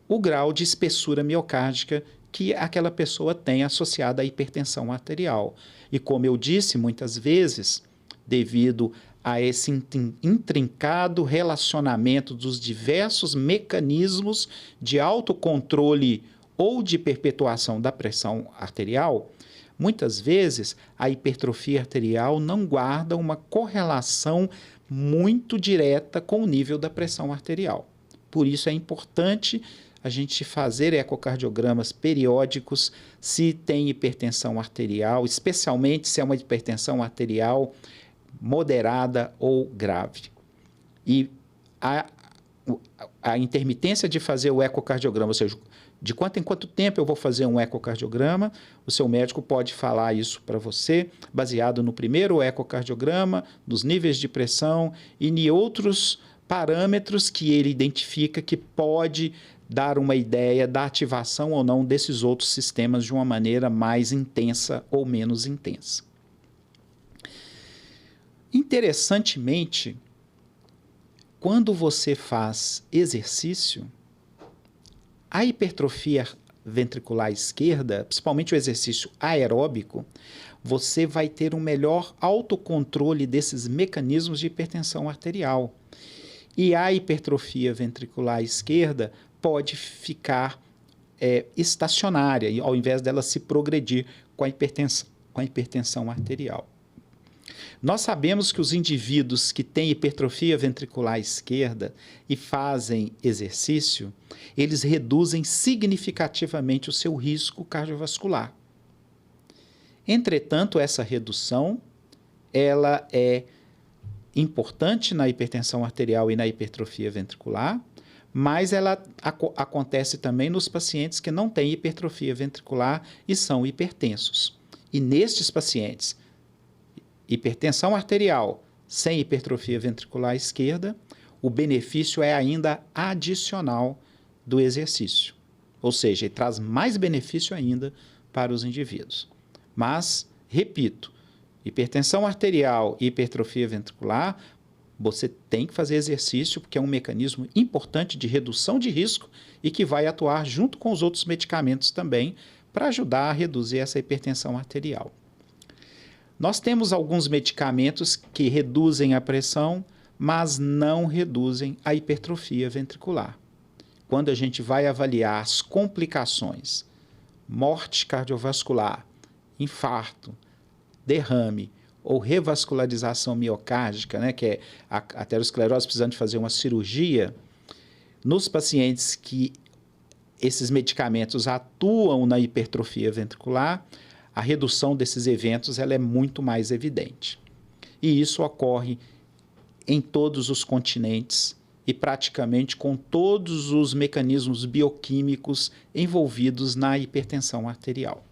o grau de espessura miocárdica que aquela pessoa tem associada à hipertensão arterial. E como eu disse muitas vezes, devido a esse intrincado relacionamento dos diversos mecanismos de autocontrole ou de perpetuação da pressão arterial, muitas vezes a hipertrofia arterial não guarda uma correlação muito direta com o nível da pressão arterial. Por isso é importante a gente fazer ecocardiogramas periódicos se tem hipertensão arterial, especialmente se é uma hipertensão arterial moderada ou grave. E a intermitência de fazer o ecocardiograma, ou seja, de quanto em quanto tempo eu vou fazer um ecocardiograma, o seu médico pode falar isso para você, baseado no primeiro ecocardiograma, nos níveis de pressão e em outros parâmetros que ele identifica que pode dar uma ideia da ativação ou não desses outros sistemas de uma maneira mais intensa ou menos intensa. Interessantemente, quando você faz exercício, a hipertrofia ventricular esquerda, principalmente o exercício aeróbico, você vai ter um melhor autocontrole desses mecanismos de hipertensão arterial. E a hipertrofia ventricular esquerda pode ficar estacionária, ao invés dela se progredir com a hipertensão arterial. Nós sabemos que os indivíduos que têm hipertrofia ventricular esquerda e fazem exercício, eles reduzem significativamente o seu risco cardiovascular. Entretanto, essa redução, ela é importante na hipertensão arterial e na hipertrofia ventricular, mas ela acontece também nos pacientes que não têm hipertrofia ventricular e são hipertensos. E nestes pacientes, hipertensão arterial sem hipertrofia ventricular esquerda, o benefício é ainda adicional do exercício. Ou seja, ele traz mais benefício ainda para os indivíduos. Mas, repito, hipertensão arterial e hipertrofia ventricular, você tem que fazer exercício porque é um mecanismo importante de redução de risco e que vai atuar junto com os outros medicamentos também para ajudar a reduzir essa hipertensão arterial. Nós temos alguns medicamentos que reduzem a pressão, mas não reduzem a hipertrofia ventricular. Quando a gente vai avaliar as complicações, morte cardiovascular, infarto, derrame ou revascularização miocárdica, né, que é a aterosclerose precisando de fazer uma cirurgia, nos pacientes que esses medicamentos atuam na hipertrofia ventricular, a redução desses eventos ela é muito mais evidente. E isso ocorre em todos os continentes e praticamente com todos os mecanismos bioquímicos envolvidos na hipertensão arterial.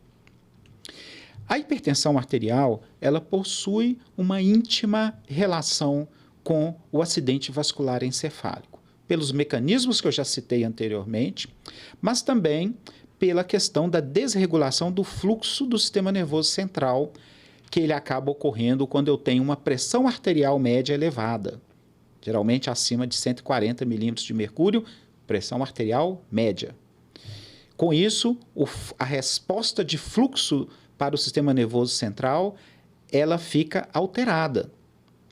A hipertensão arterial, ela possui uma íntima relação com o acidente vascular encefálico, pelos mecanismos que eu já citei anteriormente, mas também pela questão da desregulação do fluxo do sistema nervoso central, que ele acaba ocorrendo quando eu tenho uma pressão arterial média elevada, geralmente acima de 140 milímetros de mercúrio, pressão arterial média. Com isso, a resposta de fluxo para o sistema nervoso central, ela fica alterada.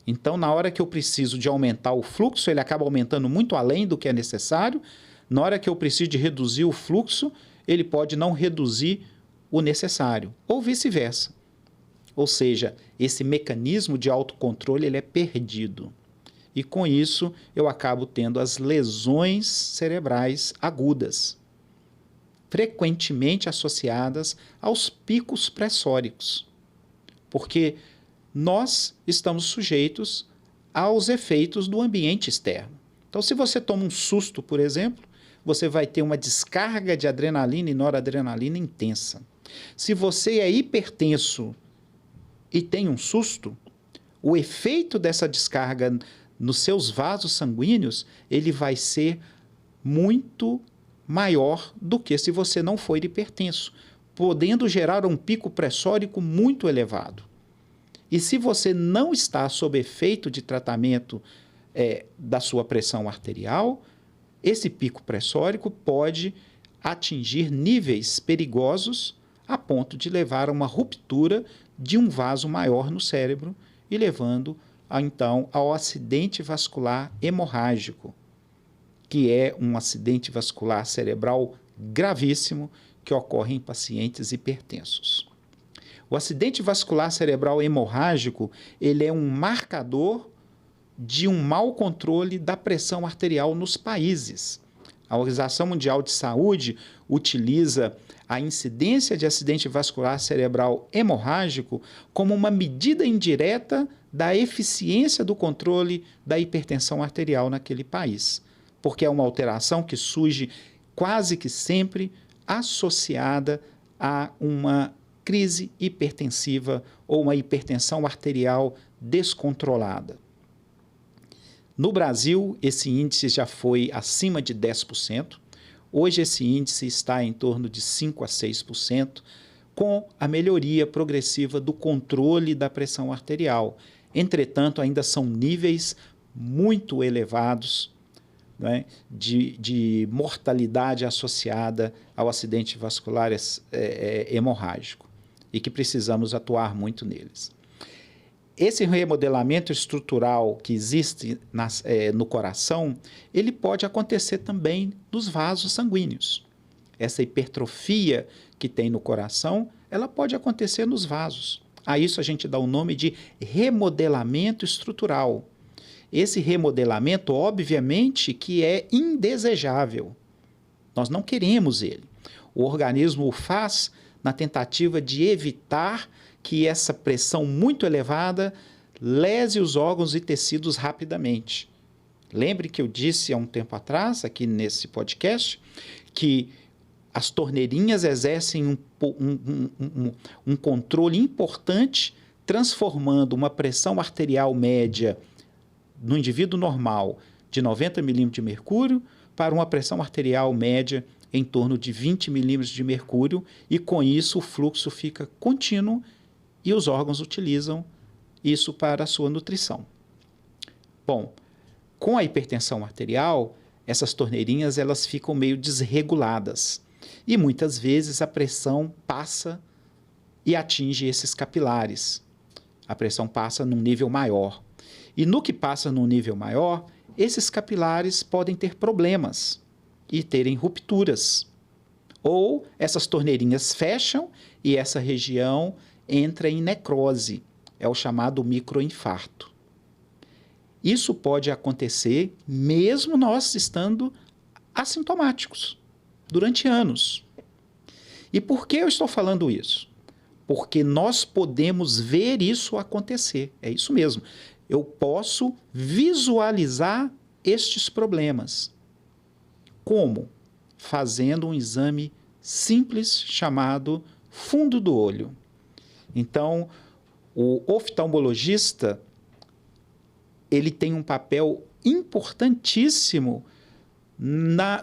Então, na hora que eu preciso de aumentar o fluxo, ele acaba aumentando muito além do que é necessário. Na hora que eu preciso de reduzir o fluxo, ele pode não reduzir o necessário, ou vice-versa. Ou seja, esse mecanismo de autocontrole ele é perdido. E com isso, eu acabo tendo as lesões cerebrais agudas, frequentemente associadas aos picos pressóricos, porque nós estamos sujeitos aos efeitos do ambiente externo. Então, se você toma um susto, por exemplo, você vai ter uma descarga de adrenalina e noradrenalina intensa. Se você é hipertenso e tem um susto, o efeito dessa descarga nos seus vasos sanguíneos, ele vai ser muito maior do que se você não for hipertenso, podendo gerar um pico pressórico muito elevado. E se você não está sob efeito de tratamento da sua pressão arterial, esse pico pressórico pode atingir níveis perigosos a ponto de levar a uma ruptura de um vaso maior no cérebro e levando, então, ao acidente vascular hemorrágico, que é um acidente vascular cerebral gravíssimo que ocorre em pacientes hipertensos. O acidente vascular cerebral hemorrágico, ele é um marcador de um mau controle da pressão arterial nos países. A Organização Mundial de Saúde utiliza a incidência de acidente vascular cerebral hemorrágico como uma medida indireta da eficiência do controle da hipertensão arterial naquele país, porque é uma alteração que surge quase que sempre associada a uma crise hipertensiva ou uma hipertensão arterial descontrolada. No Brasil, esse índice já foi acima de 10%. Hoje, esse índice está em torno de 5% a 6%, com a melhoria progressiva do controle da pressão arterial. Entretanto, ainda são níveis muito elevados, né, de mortalidade associada ao acidente vascular hemorrágico e que precisamos atuar muito neles. Esse remodelamento estrutural que existe no coração, ele pode acontecer também nos vasos sanguíneos. Essa hipertrofia que tem no coração, ela pode acontecer nos vasos. A isso a gente dá o nome de remodelamento estrutural. Esse remodelamento, obviamente, que é indesejável. Nós não queremos ele. O organismo o faz na tentativa de evitar que essa pressão muito elevada lese os órgãos e tecidos rapidamente. Lembre que eu disse há um tempo atrás, aqui nesse podcast, que as torneirinhas exercem um controle importante, transformando uma pressão arterial média no indivíduo normal de 90 milímetros de mercúrio para uma pressão arterial média em torno de 20 milímetros de mercúrio, e com isso o fluxo fica contínuo e os órgãos utilizam isso para a sua nutrição. Bom, com a hipertensão arterial, essas torneirinhas elas ficam meio desreguladas e muitas vezes a pressão passa e atinge esses capilares. A pressão passa num nível maior. E no que passa num nível maior, esses capilares podem ter problemas e terem rupturas. Ou essas torneirinhas fecham e essa região entra em necrose, é o chamado microinfarto. Isso pode acontecer mesmo nós estando assintomáticos, durante anos. E por que eu estou falando isso? Porque nós podemos ver isso acontecer, é isso mesmo. Eu posso visualizar estes problemas. Como? Fazendo um exame simples chamado fundo do olho. Então, o oftalmologista, ele tem um papel importantíssimo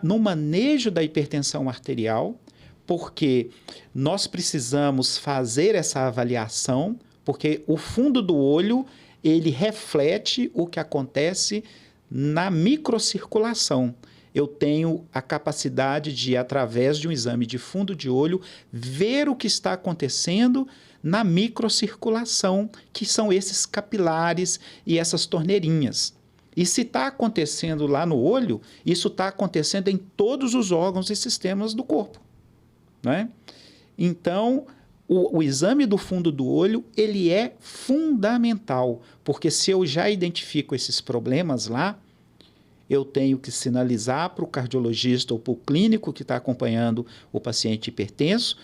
no manejo da hipertensão arterial, porque nós precisamos fazer essa avaliação, porque o fundo do olho, ele reflete o que acontece na microcirculação. Eu tenho a capacidade de, através de um exame de fundo de olho, ver o que está acontecendo na microcirculação, que são esses capilares e essas torneirinhas. E se está acontecendo lá no olho, isso está acontecendo em todos os órgãos e sistemas do corpo, né? Então, o exame do fundo do olho, ele é fundamental, porque se eu já identifico esses problemas lá, eu tenho que sinalizar para o cardiologista ou para o clínico que está acompanhando o paciente hipertenso,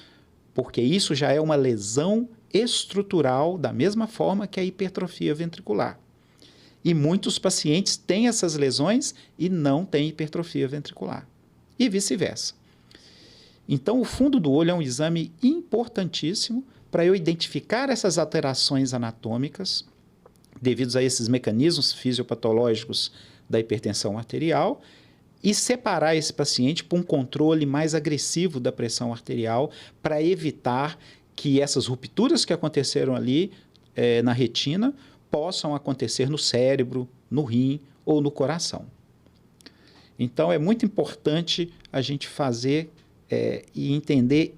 porque isso já é uma lesão estrutural, da mesma forma que a hipertrofia ventricular. E muitos pacientes têm essas lesões e não têm hipertrofia ventricular. E vice-versa. Então, o fundo do olho é um exame importantíssimo para eu identificar essas alterações anatômicas devidos a esses mecanismos fisiopatológicos da hipertensão arterial e separar esse paciente para um controle mais agressivo da pressão arterial para evitar que essas rupturas que aconteceram ali na retina possam acontecer no cérebro, no rim ou no coração. Então, é muito importante a gente fazer e entender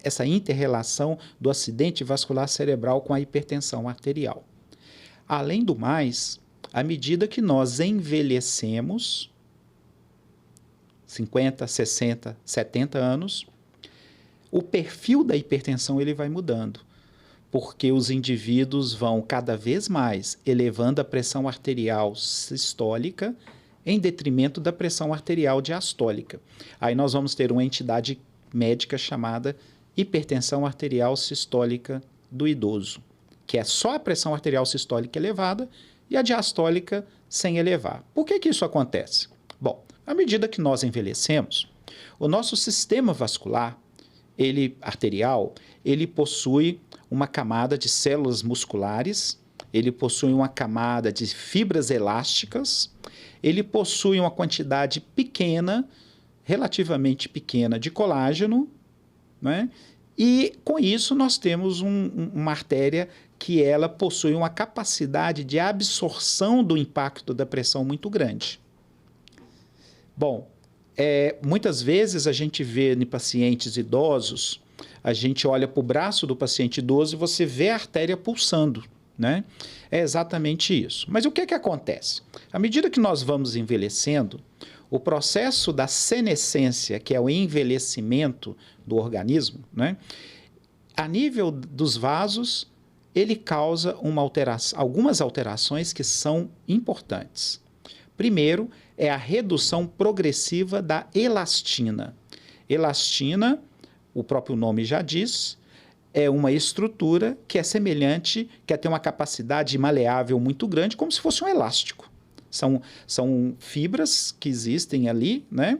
essa inter-relação do acidente vascular cerebral com a hipertensão arterial. Além do mais, à medida que nós envelhecemos, 50, 60, 70 anos, o perfil da hipertensão ele vai mudando, porque os indivíduos vão cada vez mais elevando a pressão arterial sistólica em detrimento da pressão arterial diastólica. Aí nós vamos ter uma entidade médica chamada hipertensão arterial sistólica do idoso, que é só a pressão arterial sistólica elevada e a diastólica sem elevar. Por que isso acontece? Bom, à medida que nós envelhecemos, o nosso sistema vascular, arterial, ele possui uma camada de células musculares, ele possui uma camada de fibras elásticas, ele possui uma quantidade pequena, relativamente pequena, de colágeno, né? E com isso nós temos uma artéria que ela possui uma capacidade de absorção do impacto da pressão muito grande. Bom, muitas vezes a gente vê em pacientes idosos, a gente olha para o braço do paciente idoso e você vê a artéria pulsando, né? É exatamente isso. Mas o que acontece? À medida que nós vamos envelhecendo, o processo da senescência, que é o envelhecimento do organismo, né? A nível dos vasos, ele causa algumas alterações que são importantes. Primeiro, é a redução progressiva da elastina. Elastina, o próprio nome já diz, é uma estrutura que é semelhante, que tem uma capacidade maleável muito grande, como se fosse um elástico. São fibras que existem ali, né,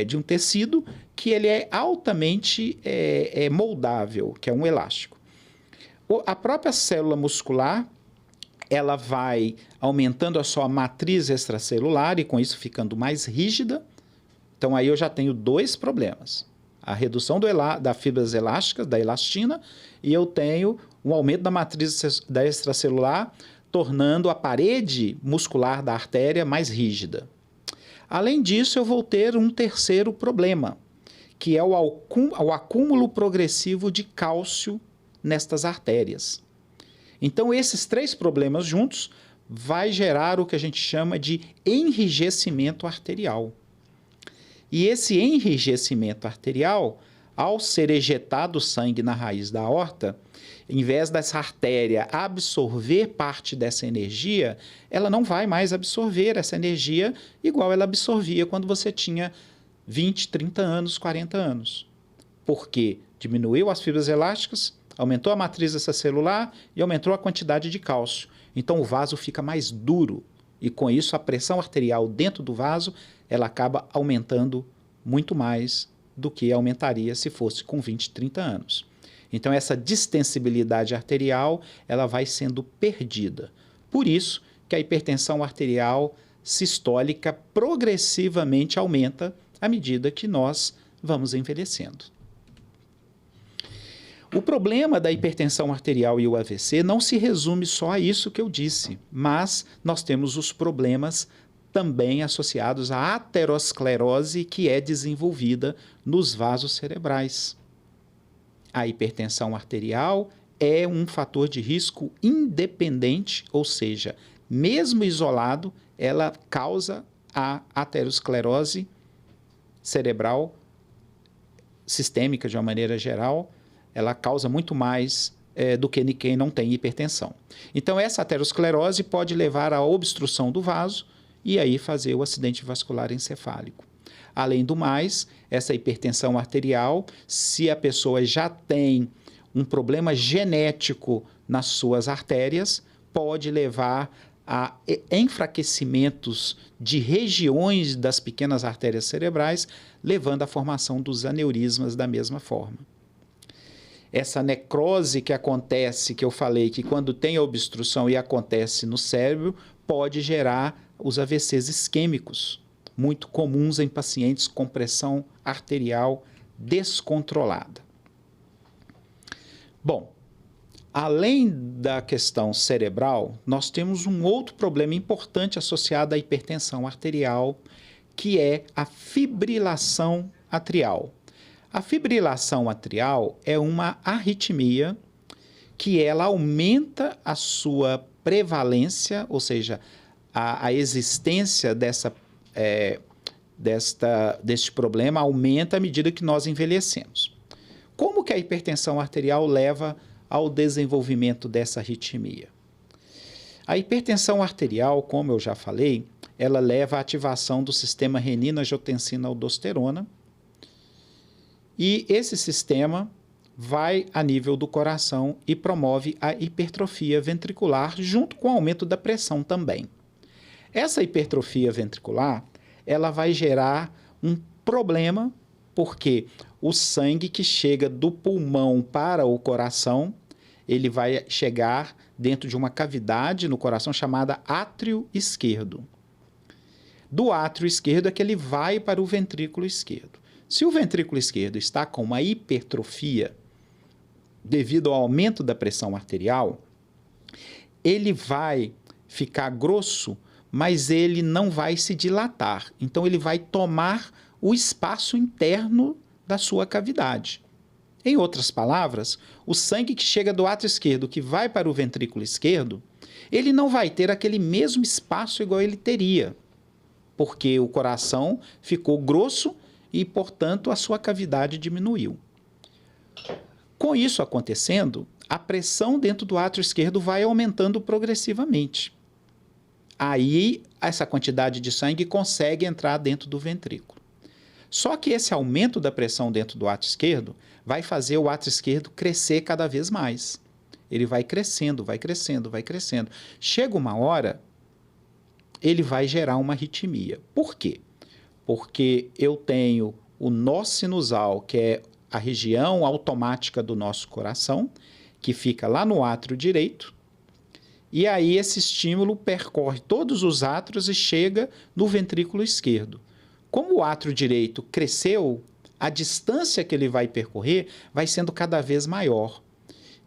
de um tecido que ele é altamente moldável, que é um elástico. A própria célula muscular, ela vai aumentando a sua matriz extracelular e com isso ficando mais rígida. Então aí eu já tenho dois problemas. A redução das fibras elásticas, da elastina, e eu tenho um aumento da matriz da extracelular, tornando a parede muscular da artéria mais rígida. Além disso, eu vou ter um terceiro problema, que é o acúmulo progressivo de cálcio nestas artérias. Então, esses três problemas juntos vai gerar o que a gente chama de enrijecimento arterial. E esse enrijecimento arterial, ao ser ejetado sangue na raiz da aorta, em vez dessa artéria absorver parte dessa energia, ela não vai mais absorver essa energia igual ela absorvia quando você tinha 20, 30 anos, 40 anos. Porque diminuiu as fibras elásticas, aumentou a matriz extracelular e aumentou a quantidade de cálcio. Então o vaso fica mais duro. e com isso a pressão arterial dentro do vaso, ela acaba aumentando muito mais do que aumentaria se fosse com 20, 30 anos. Então essa distensibilidade arterial, ela vai sendo perdida. Por isso que a hipertensão arterial sistólica progressivamente aumenta à medida que nós vamos envelhecendo. O problema da hipertensão arterial e o AVC não se resume só a isso que eu disse, mas nós temos os problemas também associados à aterosclerose que é desenvolvida nos vasos cerebrais. A hipertensão arterial é um fator de risco independente, ou seja, mesmo isolado, ela causa a aterosclerose cerebral sistêmica de uma maneira geral, ela causa muito mais do que quem não tem hipertensão. Então, essa aterosclerose pode levar à obstrução do vaso e aí fazer o acidente vascular encefálico. Além do mais, essa hipertensão arterial, se a pessoa já tem um problema genético nas suas artérias, pode levar a enfraquecimentos de regiões das pequenas artérias cerebrais, levando à formação dos aneurismas da mesma forma. Essa necrose que acontece, que eu falei que quando tem a obstrução e acontece no cérebro, pode gerar os AVCs isquêmicos, muito comuns em pacientes com pressão arterial descontrolada. Bom, além da questão cerebral, nós temos um outro problema importante associado à hipertensão arterial, que é a fibrilação atrial. A fibrilação atrial é uma arritmia que ela aumenta a sua prevalência, ou seja, a existência deste problema aumenta à medida que nós envelhecemos. Como que a hipertensão arterial leva ao desenvolvimento dessa arritmia? A hipertensão arterial, como eu já falei, ela leva à ativação do sistema renina-angiotensina-aldosterona, e esse sistema vai a nível do coração e promove a hipertrofia ventricular junto com o aumento da pressão também. Essa hipertrofia ventricular, ela vai gerar um problema porque o sangue que chega do pulmão para o coração, ele vai chegar dentro de uma cavidade no coração chamada átrio esquerdo. Do átrio esquerdo é que ele vai para o ventrículo esquerdo. Se o ventrículo esquerdo está com uma hipertrofia devido ao aumento da pressão arterial, ele vai ficar grosso, mas ele não vai se dilatar. Então, ele vai tomar o espaço interno da sua cavidade. Em outras palavras, o sangue que chega do átrio esquerdo, que vai para o ventrículo esquerdo, ele não vai ter aquele mesmo espaço igual ele teria, porque o coração ficou grosso e, portanto, a sua cavidade diminuiu. Com isso acontecendo, a pressão dentro do átrio esquerdo vai aumentando progressivamente. Aí, essa quantidade de sangue consegue entrar dentro do ventrículo. Só que esse aumento da pressão dentro do átrio esquerdo vai fazer o átrio esquerdo crescer cada vez mais. Ele vai crescendo, vai crescendo, vai crescendo. Chega uma hora, ele vai gerar uma arritmia. Por quê? Porque eu tenho o nó sinusal, que é a região automática do nosso coração, que fica lá no átrio direito, e aí esse estímulo percorre todos os átrios e chega no ventrículo esquerdo. Como o átrio direito cresceu, a distância que ele vai percorrer vai sendo cada vez maior.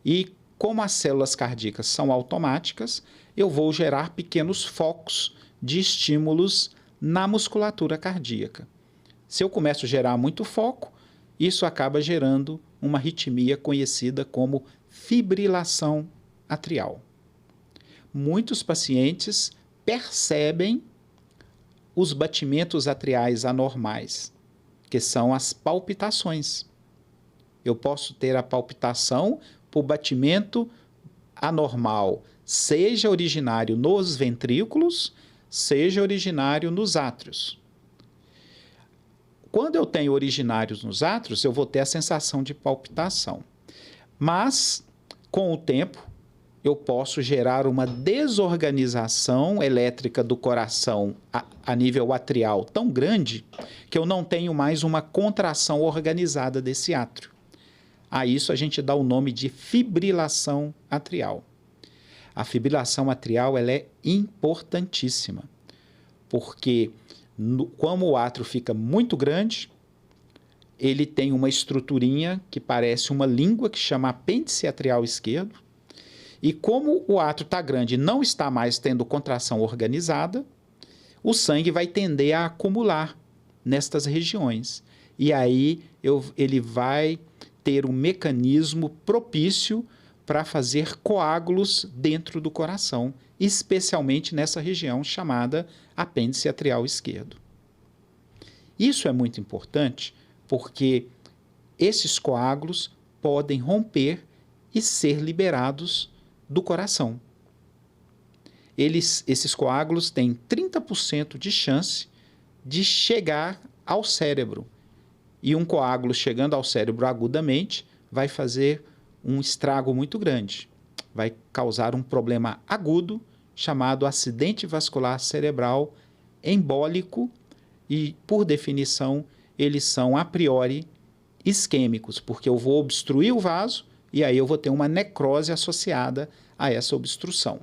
E como as células cardíacas são automáticas, eu vou gerar pequenos focos de estímulos na musculatura cardíaca. Se eu começo a gerar muito foco, isso acaba gerando uma arritmia conhecida como fibrilação atrial. Muitos pacientes percebem os batimentos atriais anormais, que são as palpitações. Eu posso ter a palpitação por batimento anormal, seja originário nos ventrículos, seja originário nos átrios. Quando eu tenho originários nos átrios, eu vou ter a sensação de palpitação. Mas, com o tempo, eu posso gerar uma desorganização elétrica do coração a nível atrial tão grande que eu não tenho mais uma contração organizada desse átrio. A isso a gente dá o nome de fibrilação atrial. A fibrilação atrial ela é importantíssima, porque como o átrio fica muito grande, ele tem uma estruturinha que parece uma língua que chama apêndice atrial esquerdo, e como o átrio está grande e não está mais tendo contração organizada, o sangue vai tender a acumular nestas regiões. E aí ele vai ter um mecanismo propício para fazer coágulos dentro do coração, especialmente nessa região chamada apêndice atrial esquerdo. Isso é muito importante porque esses coágulos podem romper e ser liberados do coração. Esses coágulos têm 30% de chance de chegar ao cérebro. E um coágulo chegando ao cérebro agudamente vai fazer um estrago muito grande. Vai causar um problema agudo chamado acidente vascular cerebral embólico e, por definição, eles são a priori isquêmicos, porque eu vou obstruir o vaso e aí eu vou ter uma necrose associada a essa obstrução.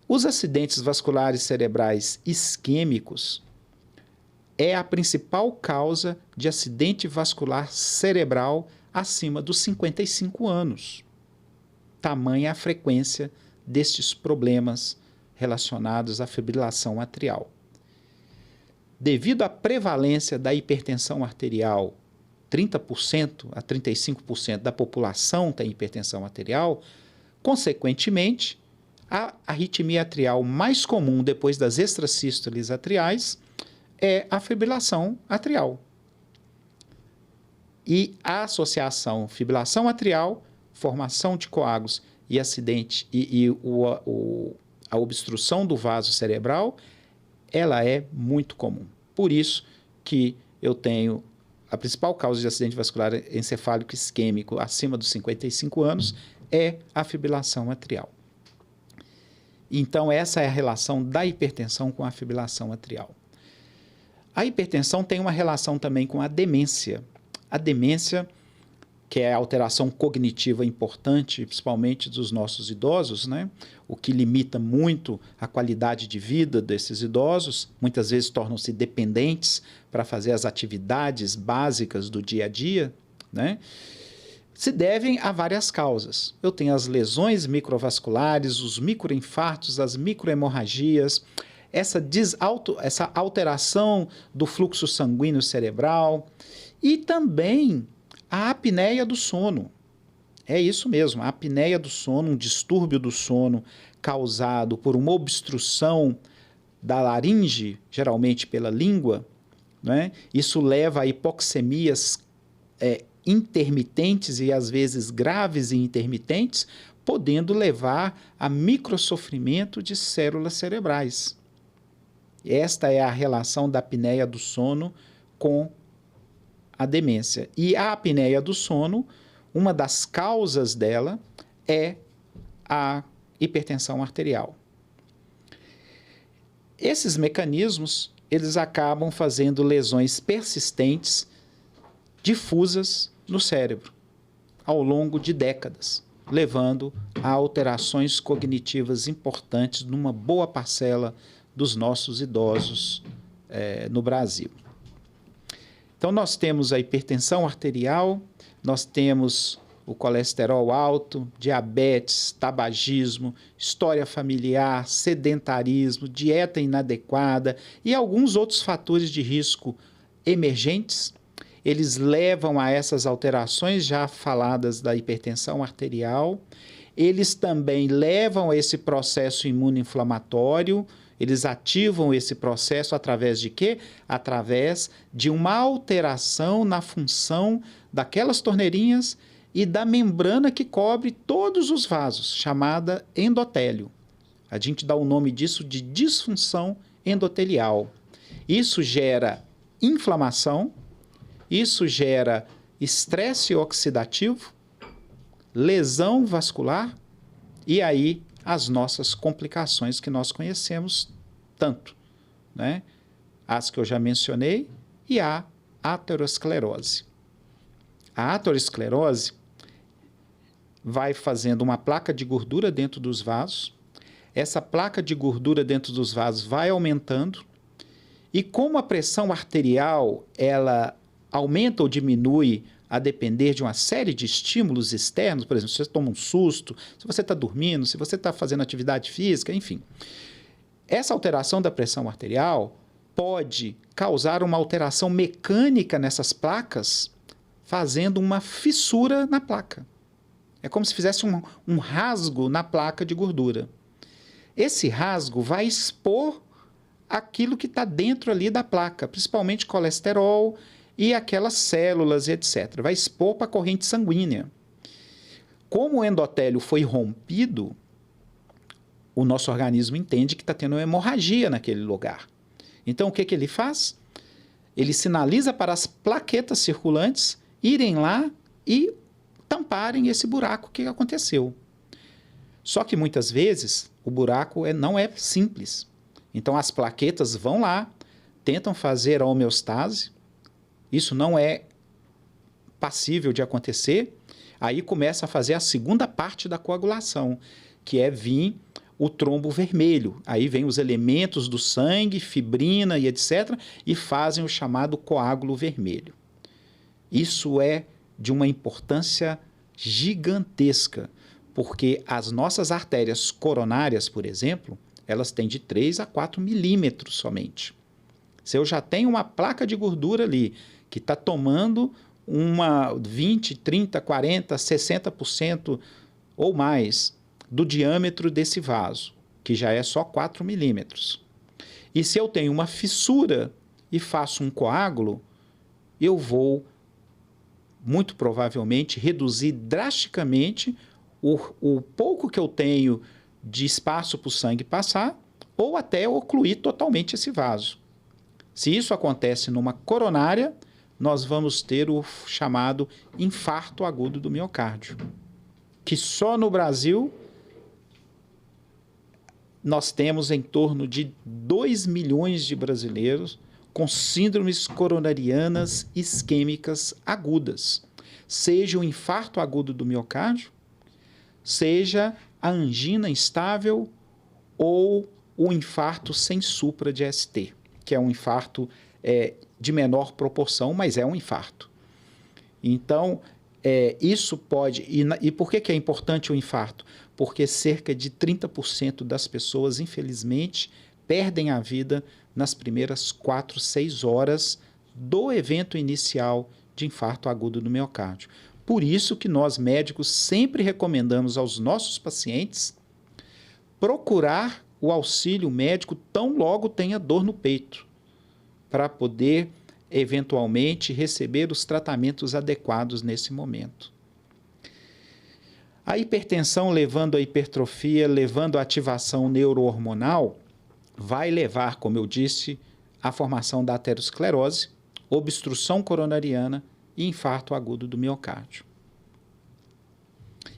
Os acidentes vasculares cerebrais isquêmicos é a principal causa de acidente vascular cerebral acima dos 55 anos. Tamanha a frequência destes problemas relacionados à fibrilação atrial. Devido à prevalência da hipertensão arterial, 30% a 35% da população tem hipertensão arterial, consequentemente, a arritmia atrial mais comum depois das extrasístoles atriais é a fibrilação atrial. E a associação fibrilação atrial, formação de coágulos e acidente a obstrução do vaso cerebral, ela é muito comum. Por isso que eu tenho a principal causa de acidente vascular encefálico isquêmico acima dos 55 anos é a fibrilação atrial. Então, essa é a relação da hipertensão com a fibrilação atrial. A hipertensão tem uma relação também com a demência. A demência, que é a alteração cognitiva importante, principalmente dos nossos idosos, né? O que limita muito a qualidade de vida desses idosos, muitas vezes tornam-se dependentes para fazer as atividades básicas do dia a dia, né? Se devem a várias causas. Eu tenho as lesões microvasculares, os microinfartos, as microhemorragias, essa alteração do fluxo sanguíneo cerebral e também a apneia do sono. É isso mesmo, a apneia do sono, um distúrbio do sono causado por uma obstrução da laringe, geralmente pela língua, né? Isso leva a hipoxemias intermitentes e às vezes graves e intermitentes, podendo levar a microsofrimento de células cerebrais. Esta é a relação da apneia do sono com a demência. E a apneia do sono, uma das causas dela é a hipertensão arterial. Esses mecanismos, eles acabam fazendo lesões persistentes, difusas no cérebro, ao longo de décadas, levando a alterações cognitivas importantes numa boa parcela dos nossos idosos no Brasil. Então, nós temos a hipertensão arterial, nós temos o colesterol alto, diabetes, tabagismo, história familiar, sedentarismo, dieta inadequada e alguns outros fatores de risco emergentes. Eles levam a essas alterações já faladas da hipertensão arterial. Eles também levam a esse processo imunoinflamatório. Eles ativam esse processo através de quê? Através de uma alteração na função daquelas torneirinhas e da membrana que cobre todos os vasos, chamada endotélio. A gente dá o nome disso de disfunção endotelial. Isso gera inflamação, isso gera estresse oxidativo, lesão vascular E aí as nossas complicações que nós conhecemos tanto, né? As que eu já mencionei e a aterosclerose. A aterosclerose vai fazendo uma placa de gordura dentro dos vasos. Essa placa de gordura dentro dos vasos vai aumentando. E como a pressão arterial ela aumenta ou diminui a depender de uma série de estímulos externos, por exemplo, se você toma um susto, se você está dormindo, se você está fazendo atividade física, enfim. Essa alteração da pressão arterial pode causar uma alteração mecânica nessas placas, fazendo uma fissura na placa. É como se fizesse um rasgo na placa de gordura. Esse rasgo vai expor aquilo que está dentro ali da placa, principalmente colesterol e aquelas células, etc. Vai expor para a corrente sanguínea. Como o endotélio foi rompido, o nosso organismo entende que está tendo uma hemorragia naquele lugar. Então, o que ele faz? Ele sinaliza para as plaquetas circulantes irem lá e tamparem esse buraco que aconteceu. Só que muitas vezes o buraco não é simples. Então as plaquetas vão lá, tentam fazer a homeostase, isso não é passível de acontecer, aí começa a fazer a segunda parte da coagulação, que é vir o trombo vermelho. Aí vem os elementos do sangue, fibrina e etc., e fazem o chamado coágulo vermelho. Isso é de uma importância gigantesca, porque as nossas artérias coronárias, por exemplo, elas têm de 3 a 4 milímetros somente. Se eu já tenho uma placa de gordura ali, que está tomando uma 20, 30, 40, 60% ou mais do diâmetro desse vaso, que já é só 4 milímetros. E se eu tenho uma fissura e faço um coágulo, eu vou, muito provavelmente, reduzir drasticamente o pouco que eu tenho de espaço para o sangue passar, ou até ocluir totalmente esse vaso. Se isso acontece numa coronária, nós vamos ter o chamado infarto agudo do miocárdio, que só no Brasil nós temos em torno de 2 milhões de brasileiros com síndromes coronarianas isquêmicas agudas, seja o infarto agudo do miocárdio, seja a angina instável ou o infarto sem supra de ST, que é um infarto de menor proporção, mas é um infarto. Então, isso pode... E por que é importante o infarto? Porque cerca de 30% das pessoas, infelizmente, perdem a vida nas primeiras 4, 6 horas do evento inicial de infarto agudo do miocárdio. Por isso que nós, médicos, sempre recomendamos aos nossos pacientes procurar o auxílio médico tão logo tenha dor no peito, para poder, eventualmente, receber os tratamentos adequados nesse momento. A hipertensão, levando à hipertrofia, levando à ativação neurohormonal, vai levar, como eu disse, à formação da aterosclerose, obstrução coronariana e infarto agudo do miocárdio.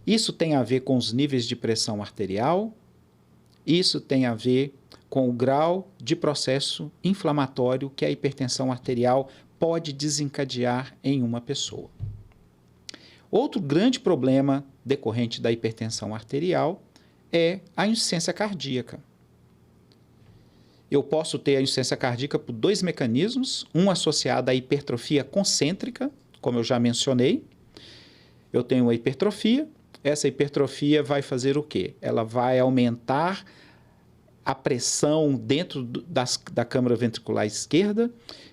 Isso tem a ver com os níveis de pressão arterial, isso tem a ver com o grau de processo inflamatório que a hipertensão arterial pode desencadear em uma pessoa. Outro grande problema decorrente da hipertensão arterial é a insuficiência cardíaca. Eu posso ter a insuficiência cardíaca por 2 mecanismos, um associado à hipertrofia concêntrica, como eu já mencionei. Eu tenho a hipertrofia, essa hipertrofia vai fazer o quê? Ela vai aumentar a pressão dentro da câmara ventricular esquerda,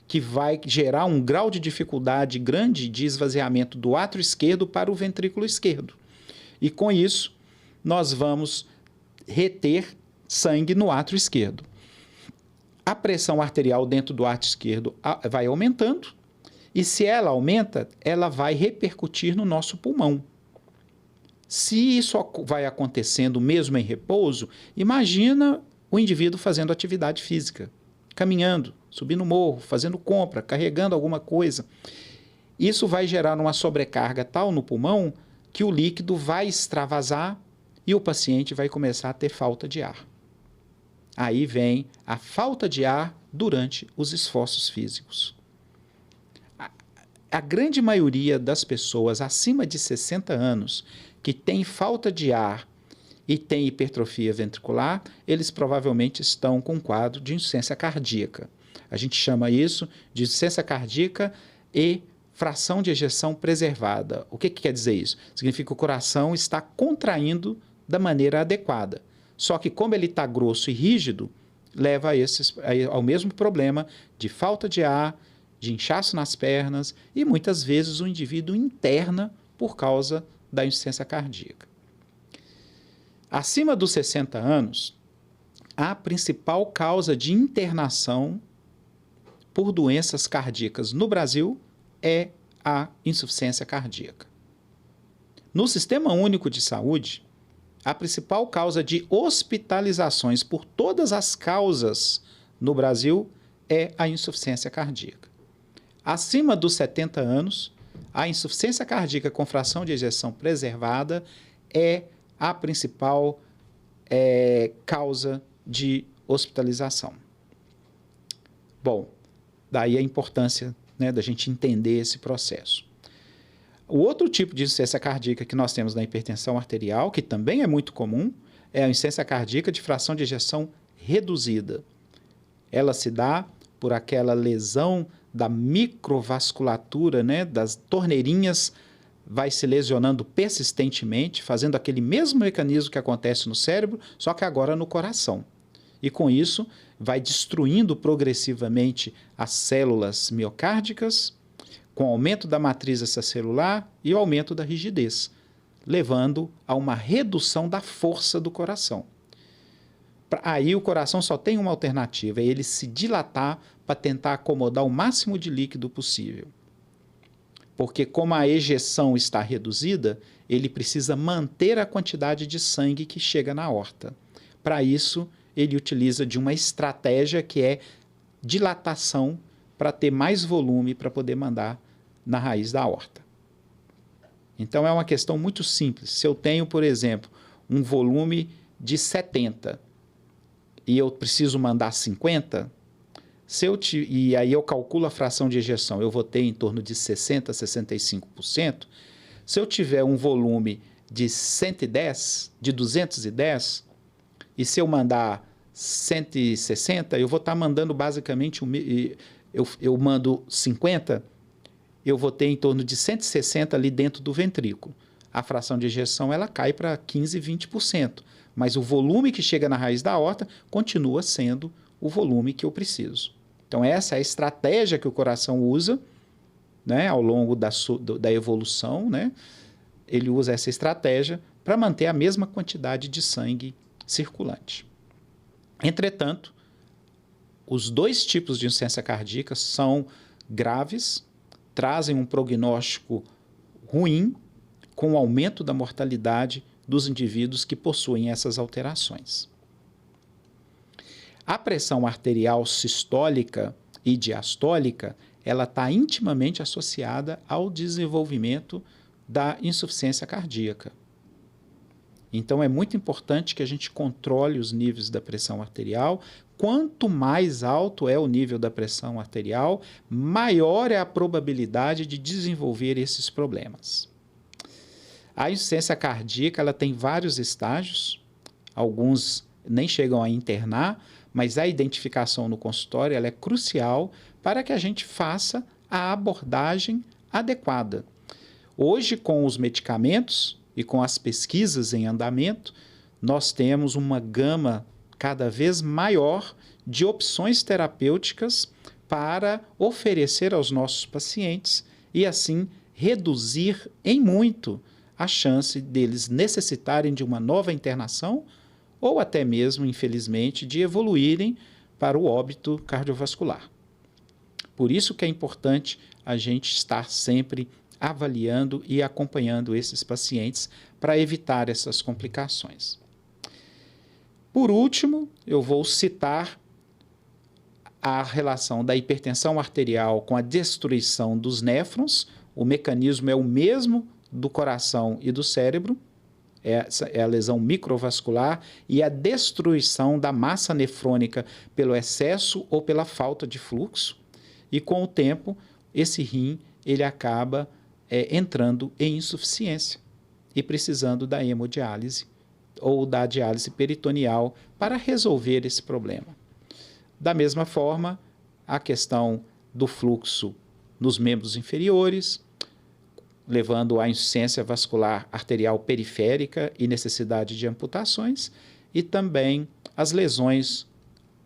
que vai gerar um grau de dificuldade grande de esvaziamento do átrio esquerdo para o ventrículo esquerdo. E com isso, nós vamos reter sangue no átrio esquerdo. A pressão arterial dentro do átrio esquerdo vai aumentando, e se ela aumenta, ela vai repercutir no nosso pulmão. Se isso vai acontecendo mesmo em repouso, imagina o indivíduo fazendo atividade física, caminhando, subindo o morro, fazendo compra, carregando alguma coisa. Isso vai gerar uma sobrecarga tal no pulmão que o líquido vai extravasar e o paciente vai começar a ter falta de ar. Aí vem a falta de ar durante os esforços físicos. A grande maioria das pessoas acima de 60 anos que tem falta de ar e tem hipertrofia ventricular, eles provavelmente estão com um quadro de insuficiência cardíaca. A gente chama isso de insuficiência cardíaca e fração de ejeção preservada. O que quer dizer isso? Significa que o coração está contraindo da maneira adequada. Só que como ele está grosso e rígido, leva ao mesmo problema de falta de ar, de inchaço nas pernas e muitas vezes o indivíduo interna por causa da insuficiência cardíaca. Acima dos 60 anos, a principal causa de internação por doenças cardíacas no Brasil é a insuficiência cardíaca. No Sistema Único de Saúde, a principal causa de hospitalizações por todas as causas no Brasil é a insuficiência cardíaca. Acima dos 70 anos, a insuficiência cardíaca com fração de ejeção preservada é a principal causa de hospitalização. Bom, daí a importância, né, da gente entender esse processo. O outro tipo de insuficiência cardíaca que nós temos na hipertensão arterial, que também é muito comum, é a insuficiência cardíaca de fração de ejeção reduzida. Ela se dá por aquela lesão da microvasculatura, né, das torneirinhas, vai se lesionando persistentemente, fazendo aquele mesmo mecanismo que acontece no cérebro, só que agora no coração. E com isso, vai destruindo progressivamente as células miocárdicas, com o aumento da matriz extracelular e o aumento da rigidez, levando a uma redução da força do coração. Aí o coração só tem uma alternativa, é ele se dilatar para tentar acomodar o máximo de líquido possível. Porque como a ejeção está reduzida, ele precisa manter a quantidade de sangue que chega na aorta. Para isso, ele utiliza de uma estratégia que é dilatação para ter mais volume para poder mandar na raiz da aorta. Então é uma questão muito simples. Se eu tenho, por exemplo, um volume de 70 e eu preciso mandar 50, e aí eu calculo a fração de ejeção, eu vou ter em torno de 60% a 65%. Se eu tiver um volume de 110, de 210, e se eu mandar 160, eu vou estar mandando basicamente, eu mando 50, eu vou ter em torno de 160 ali dentro do ventrículo. A fração de ejeção ela cai para 15%, 20%, mas o volume que chega na raiz da aorta continua sendo o volume que eu preciso. Então essa é a estratégia que o coração usa, né, ao longo da evolução, né? Ele usa essa estratégia para manter a mesma quantidade de sangue circulante. Entretanto, os dois tipos de insuficiência cardíaca são graves, trazem um prognóstico ruim, com o aumento da mortalidade dos indivíduos que possuem essas alterações. A pressão arterial sistólica e diastólica, ela está intimamente associada ao desenvolvimento da insuficiência cardíaca. Então, é muito importante que a gente controle os níveis da pressão arterial. Quanto mais alto é o nível da pressão arterial, maior é a probabilidade de desenvolver esses problemas. A insuficiência cardíaca ela tem vários estágios, alguns nem chegam a internar, mas a identificação no consultório ela é crucial para que a gente faça a abordagem adequada. Hoje, com os medicamentos e com as pesquisas em andamento, nós temos uma gama cada vez maior de opções terapêuticas para oferecer aos nossos pacientes e, assim, reduzir em muito a chance deles necessitarem de uma nova internação ou até mesmo, infelizmente, de evoluírem para o óbito cardiovascular. Por isso que é importante a gente estar sempre avaliando e acompanhando esses pacientes para evitar essas complicações. Por último, eu vou citar a relação da hipertensão arterial com a destruição dos néfrons. O mecanismo é o mesmo do coração e do cérebro. Essa é a lesão microvascular e a destruição da massa nefrônica pelo excesso ou pela falta de fluxo. E com o tempo, esse rim ele acaba entrando em insuficiência e precisando da hemodiálise ou da diálise peritoneal para resolver esse problema. Da mesma forma, a questão do fluxo nos membros inferiores, levando à insuficiência vascular arterial periférica e necessidade de amputações, e também as lesões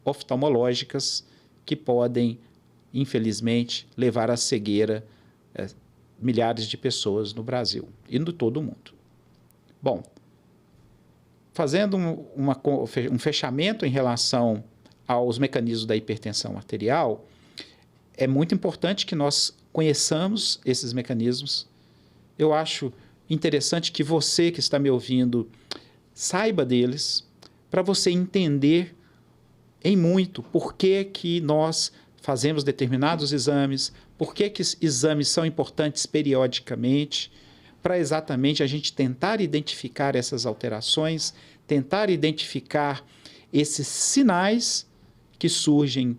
oftalmológicas que podem, infelizmente, levar à cegueira milhares de pessoas no Brasil e no todo o mundo. Bom, fazendo um fechamento em relação aos mecanismos da hipertensão arterial, é muito importante que nós conheçamos esses mecanismos. Eu acho interessante que você que está me ouvindo saiba deles, para você entender em muito por que nós fazemos determinados exames, por que exames são importantes periodicamente, para exatamente a gente tentar identificar essas alterações, tentar identificar esses sinais que surgem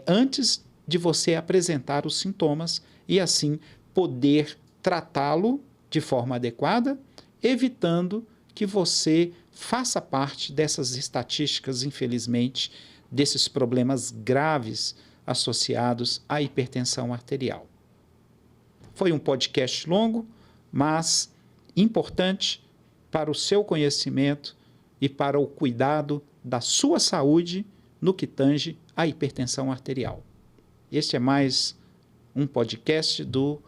antes de você apresentar os sintomas e assim poder tratá-lo de forma adequada, evitando que você faça parte dessas estatísticas, infelizmente, desses problemas graves associados à hipertensão arterial. Foi um podcast longo, mas importante para o seu conhecimento e para o cuidado da sua saúde no que tange à hipertensão arterial. Este é mais um podcast do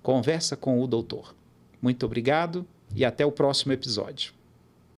Conversa com o Doutor. Muito obrigado e até o próximo episódio.